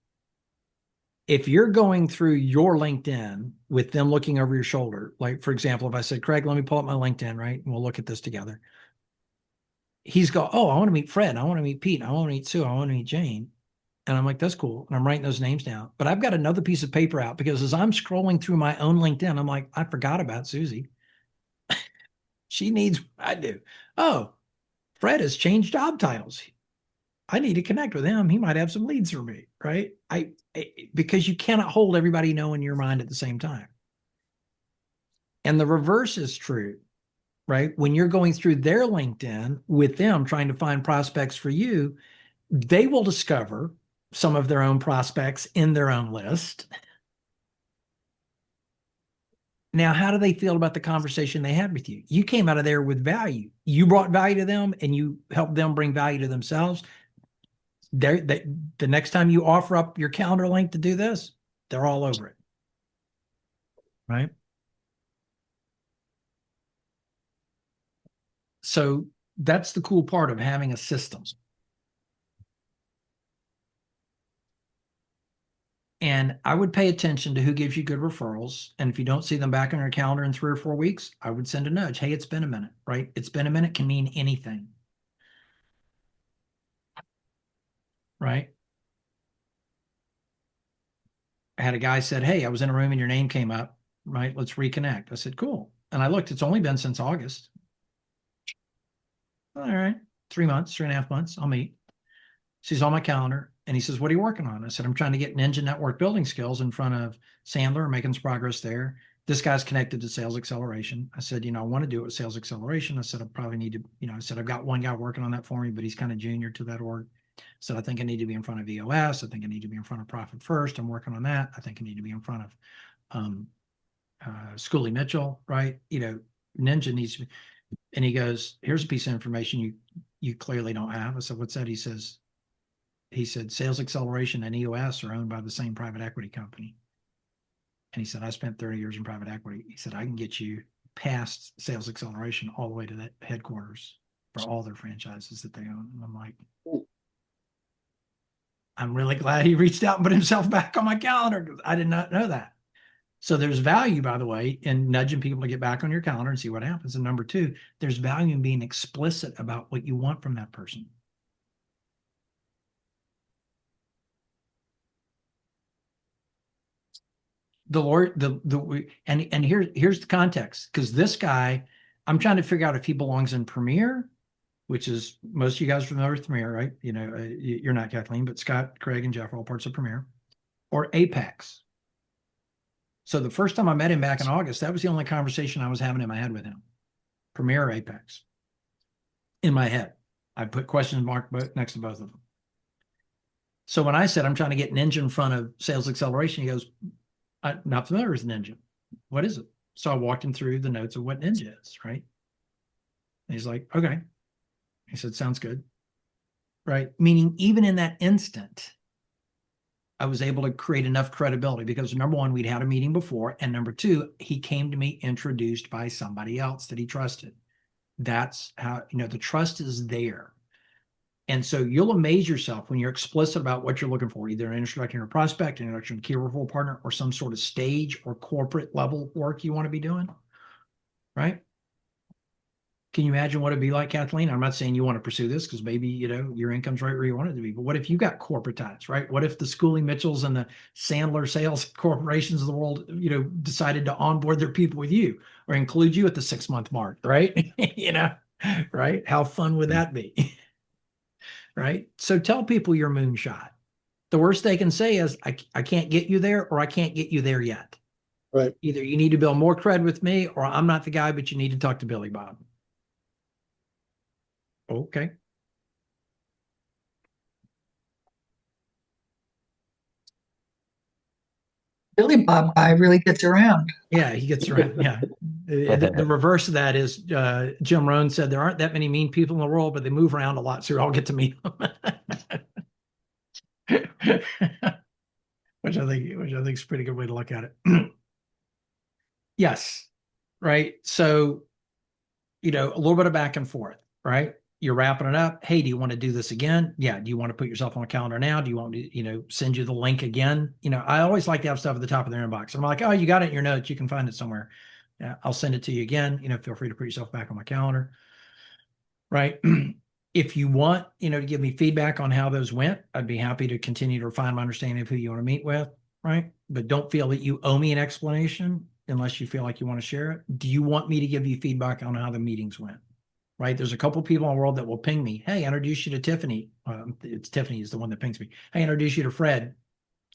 If you're going through your LinkedIn with them looking over your shoulder, like, for example, if I said, Craig, let me pull up my LinkedIn, right? And we'll look at this together. He's go, oh, I want to meet Fred. I want to meet Pete. I want to meet Sue. I want to meet Jane. And I'm like, that's cool. And I'm writing those names down. But I've got another piece of paper out because as I'm scrolling through my own LinkedIn, I'm like, I forgot about Susie. She needs what I do. Oh, Fred has changed job titles. I need to connect with him. He might have some leads for me, right? Because you cannot hold everybody in your mind at the same time. And the reverse is true, right? When you're going through their LinkedIn with them trying to find prospects for you, they will discover some of their own prospects in their own list. Now, how do they feel about the conversation they had with you? You came out of there with value. You brought value to them and you helped them bring value to themselves. The next time you offer up your calendar link to do this, they're all over it. Right? So that's the cool part of having a system. And I would pay attention to who gives you good referrals. And if you don't see them back on your calendar in 3 or 4 weeks, I would send a nudge. Hey, it's been a minute, right? It's been a minute can mean anything. Right? I had a guy said, hey, I was in a room and your name came up, right? Let's reconnect. I said, cool. And I looked, it's only been since August. All right, 3 months, 3.5 months, I'll meet. She's on my calendar. And he says, what are you working on? I said, I'm trying to get Ninja network building skills in front of Sandler, making some progress there. This guy's connected to Sales Acceleration. I said, I want to do it with Sales Acceleration. I said, I probably need to, I said, I've got one guy working on that for me, but he's kind of junior to that org. So I think I need to be in front of EOS. I think I need to be in front of Profit First. I'm working on that. I think I need to be in front of Schooley Mitchell, right? Ninja needs to be, and he goes, here's a piece of information you clearly don't have. I said, what's that? He said, Sales Acceleration and EOS are owned by the same private equity company. And he said, I spent 30 years in private equity. He said, I can get you past Sales Acceleration all the way to that headquarters for all their franchises that they own. And I'm like, I'm really glad he reached out and put himself back on my calendar because I did not know that. So there's value, by the way, in nudging people to get back on your calendar and see what happens. And number two, there's value in being explicit about what you want from that person. And here's the context, because this guy, I'm trying to figure out if he belongs in Premier, which is most of you guys are familiar with Premier, right? You're not, Kathleen, but Scott, Craig, and Jeff are all parts of Premier, or Apex. So the first time I met him back in August, that was the only conversation I was having in my head with him. Premier or Apex. In my head. I put question mark next to both of them. So when I said I'm trying to get Ninja in front of Sales Acceleration, he goes, I'm not familiar with Ninja. What is it? So I walked him through the notes of what Ninja is, right? And he's like, okay. He said, sounds good. Right? Meaning even in that instant, I was able to create enough credibility because number one, we'd had a meeting before. And number two, he came to me introduced by somebody else that he trusted. That's how, the trust is there. And so you'll amaze yourself when you're explicit about what you're looking for, either an introduction to a prospect, an introduction to a key referral partner, or some sort of stage or corporate level work you want to be doing, right? Can you imagine what it'd be like, Kathleen? I'm not saying you want to pursue this because maybe, your income's right where you want it to be. But what if you got corporatized, right? What if the Schooley Mitchells and the Sandler sales corporations of the world, decided to onboard their people with you or include you at the 6-month mark, right? Right? How fun would that be? Right? So tell people your moonshot. The worst they can say is, I can't get you there, or I can't get you there yet. Right. Either you need to build more cred with me, or I'm not the guy, but you need to talk to Billy Bob. Okay. Billy Bob guy really gets around. Yeah, he gets around. Yeah. The reverse of that is Jim Rohn said there aren't that many mean people in the world, but they move around a lot, so we all get to meet them. which I think is a pretty good way to look at it. Yes. Right. So, a little bit of back and forth, right? You're wrapping it up. Hey, do you want to do this again? Yeah. Do you want to put yourself on a calendar now? Do you want me to, send you the link again? I always like to have stuff at the top of their inbox. I'm like, oh, you got it in your notes. You can find it somewhere. Yeah, I'll send it to you again. Feel free to put yourself back on my calendar. Right. If you want, to give me feedback on how those went, I'd be happy to continue to refine my understanding of who you want to meet with. Right. But don't feel that you owe me an explanation unless you feel like you want to share it. Do you want me to give you feedback on how the meetings went? Right. There's a couple people in the world that will ping me. Hey, introduce you to Tiffany. It's Tiffany is the one that pings me. Hey, introduce you to Fred.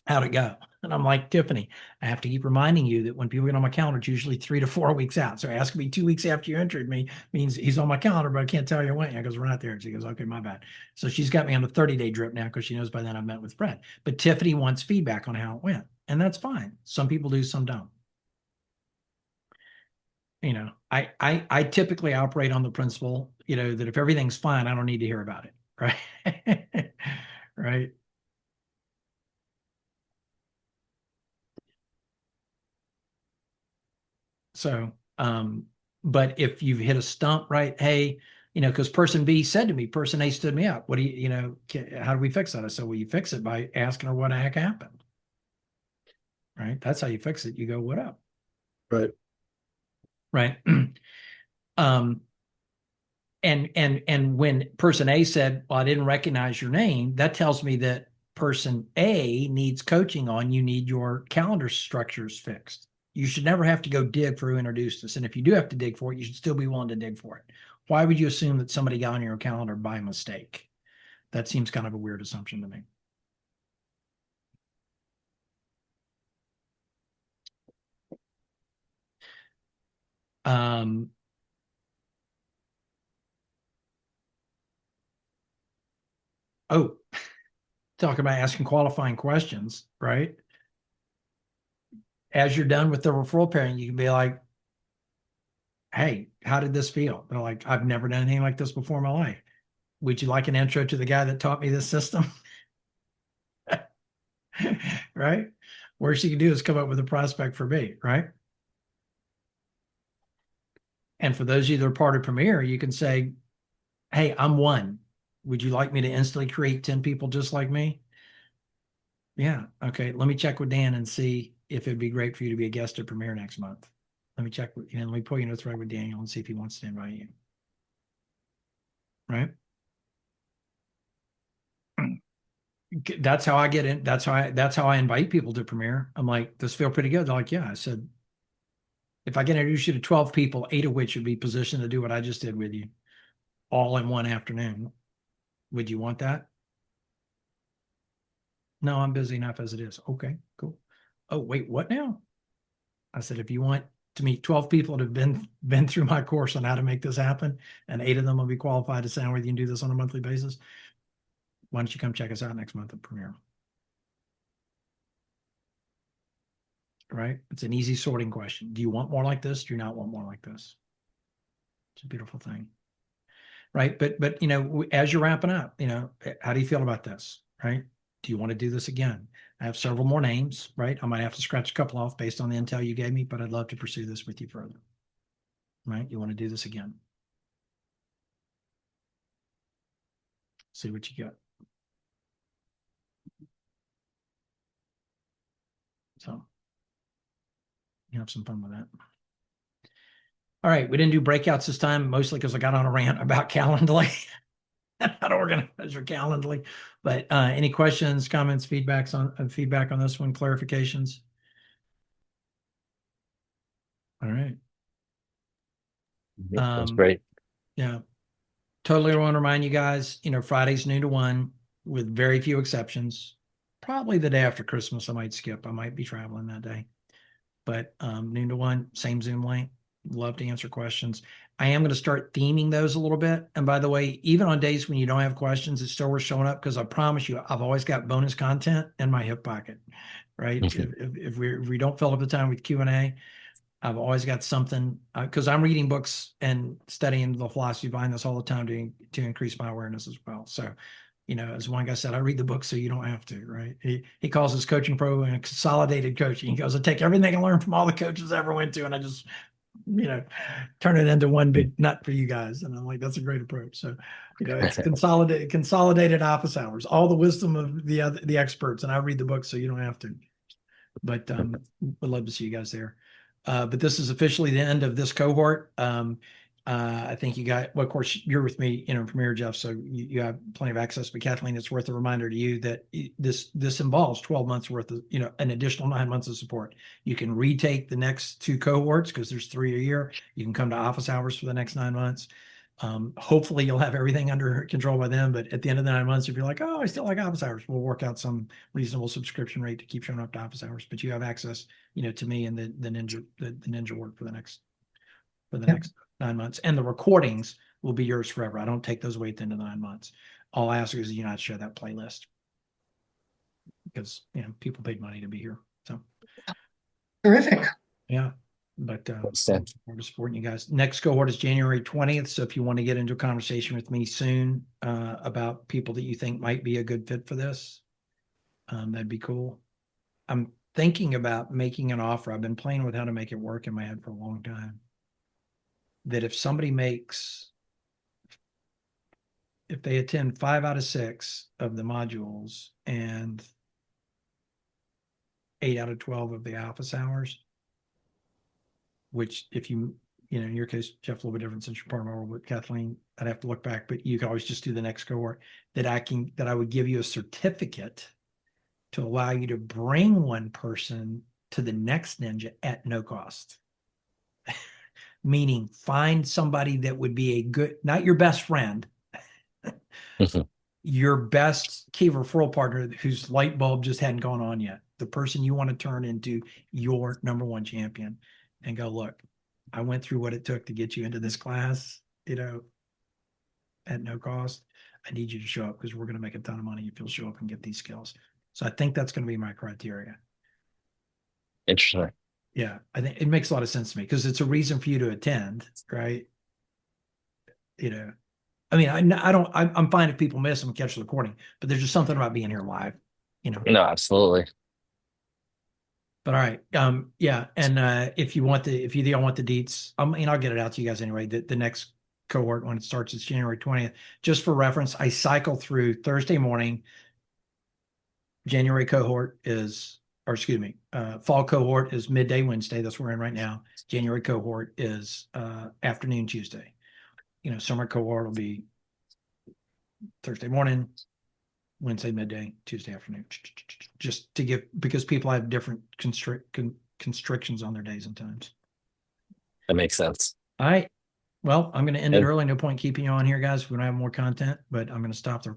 How'd it go? And I'm like, Tiffany, I have to keep reminding you that when people get on my calendar, it's usually 3 to 4 weeks out. So asking me 2 weeks after you entered me means he's on my calendar, but I can't tell you when. I goes, we're not there. She goes, okay, my bad. So she's got me on a 30-day drip now because she knows by then I've met with Fred. But Tiffany wants feedback on how it went. And that's fine. Some people do, some don't. I typically operate on the principle, that if everything's fine, I don't need to hear about it. Right. Right. So, but if you've hit a stump, right? Hey, because person B said to me, person A stood me up. What do how do we fix that? I said, well, you fix it by asking her what the heck happened. Right. That's how you fix it. You go, what up? Right. Right. And when person A said, well, I didn't recognize your name, that tells me that person A needs coaching on, you need your calendar structures fixed. You should never have to go dig for who introduced us. And if you do have to dig for it, you should still be willing to dig for it. Why would you assume that somebody got on your calendar by mistake? That seems kind of a weird assumption to me. Um, oh, talk about asking qualifying questions, right? As you're done with the referral pairing, you can be like, hey, how did this feel? They're like, I've never done anything like this before in my life. Would you like an intro to the guy that taught me this system? Right? Worst you can do is come up with a prospect for me, right? And for those of you that are part of Premier, you can say, hey, I'm one. Would you like me to instantly create 10 people just like me? Yeah. Okay. Let me check with Dan and see if it'd be great for you to be a guest at Premier next month. Let me check with, let me pull you in a thread with Daniel and see if he wants to invite you. Right. That's how I get in. That's how I invite people to Premier. I'm like, this feel pretty good. They're like, yeah. I said, if I can introduce you to 12 people, 8 of which would be positioned to do what I just did with you all in one afternoon, would you want that? No, I'm busy enough as it is. Okay, cool. Oh, wait, what now? I said, if you want to meet 12 people that have been through my course on how to make this happen, and 8 of them will be qualified to sound with you and do this on a monthly basis, why don't you come check us out next month at Premier? Right? It's an easy sorting question. Do you want more like this? Do you not want more like this? It's a beautiful thing. Right. But as you're wrapping up, how do you feel about this? Right. Do you want to do this again? I have several more names, right? I might have to scratch a couple off based on the intel you gave me, but I'd love to pursue this with you further. Right? You want to do this again? See what you got. So you have some fun with that. All right. We didn't do breakouts this time, mostly because I got on a rant about Calendly. How to organize your Calendly. But any questions, comments, feedback on this one, clarifications? All right. That's great. Yeah. Totally want to remind you guys, Fridays noon to 1 with very few exceptions. Probably the day after Christmas, I might skip. I might be traveling that day. But noon to 1, same Zoom link. Love to answer questions. I am going to start theming those a little bit. And by the way, even on days when you don't have questions, it's still worth showing up because I promise you, I've always got bonus content in my hip pocket, right? If we don't fill up the time with Q&A, I've always got something because I'm reading books and studying the philosophy behind this all the time to increase my awareness as well. So, as one guy said, I read the book so you don't have to, right? He calls his coaching program a consolidated coaching. He goes, I take everything I learned from all the coaches I ever went to, and I just, turn it into one big nut for you guys. And I'm like, that's a great approach. So, it's consolidated office hours, all the wisdom of the experts, and I read the book so you don't have to. But would love to see you guys there. But this is officially the end of this cohort. I think you got, well, of course, you're with me, Premier Jeff, so you have plenty of access. But Kathleen, it's worth a reminder to you that this involves 12 months worth of, an additional 9 months of support. You can retake the next 2 cohorts because there's 3 a year. You can come to office hours for the next 9 months. Hopefully you'll have everything under control by then, but at the end of the 9 months, if you're like, oh, I still like office hours, we'll work out some reasonable subscription rate to keep showing up to office hours. But you have access, to me and the ninja work for the next 9 months. And the recordings will be yours forever. I don't take those away at the end of the 9 months. All I ask is you not share that playlist because people paid money to be here. So Terrific. yeah. But we're supporting you guys. Next cohort is January 20th. So if you want to get into a conversation with me soon about people that you think might be a good fit for this, that'd be cool. I'm thinking about making an offer. I've been playing with how to make it work in my head for a long time. That if they attend 5 out of 6 of the modules and 8 out of 12 of the office hours, which if in your case, Jeff, a little bit different since you're part of my world with Kathleen, I'd have to look back, but you can always just do the next cohort that I would give you a certificate to allow you to bring one person to the next ninja at no cost. Meaning find somebody that would be a good, not your best friend, your best key referral partner whose light bulb just hadn't gone on yet. The person you want to turn into your #1 champion and go, look, I went through what it took to get you into this class, at no cost. I need you to show up because we're going to make a ton of money if you'll show up and get these skills. So I think that's going to be my criteria. Interesting. Yeah, I think it makes a lot of sense to me because it's a reason for you to attend, right? I mean, I'm fine if people miss them and catch the recording, but there's just something about being here live, No, absolutely. But all right, yeah, and if you don't want the deets, I'll get it out to you guys anyway. The next cohort when it starts is January 20th. Just for reference, I cycle through Thursday morning. January cohort is, or excuse me, fall cohort is midday Wednesday. That's what we're in right now. January cohort is afternoon Tuesday. Summer cohort will be Thursday morning, Wednesday midday, Tuesday afternoon. Just to give, because people have different constrictions on their days and times. That makes sense. All right. Well, I'm going to end it early. No point keeping you on here, guys. We don't have more content, but I'm going to stop the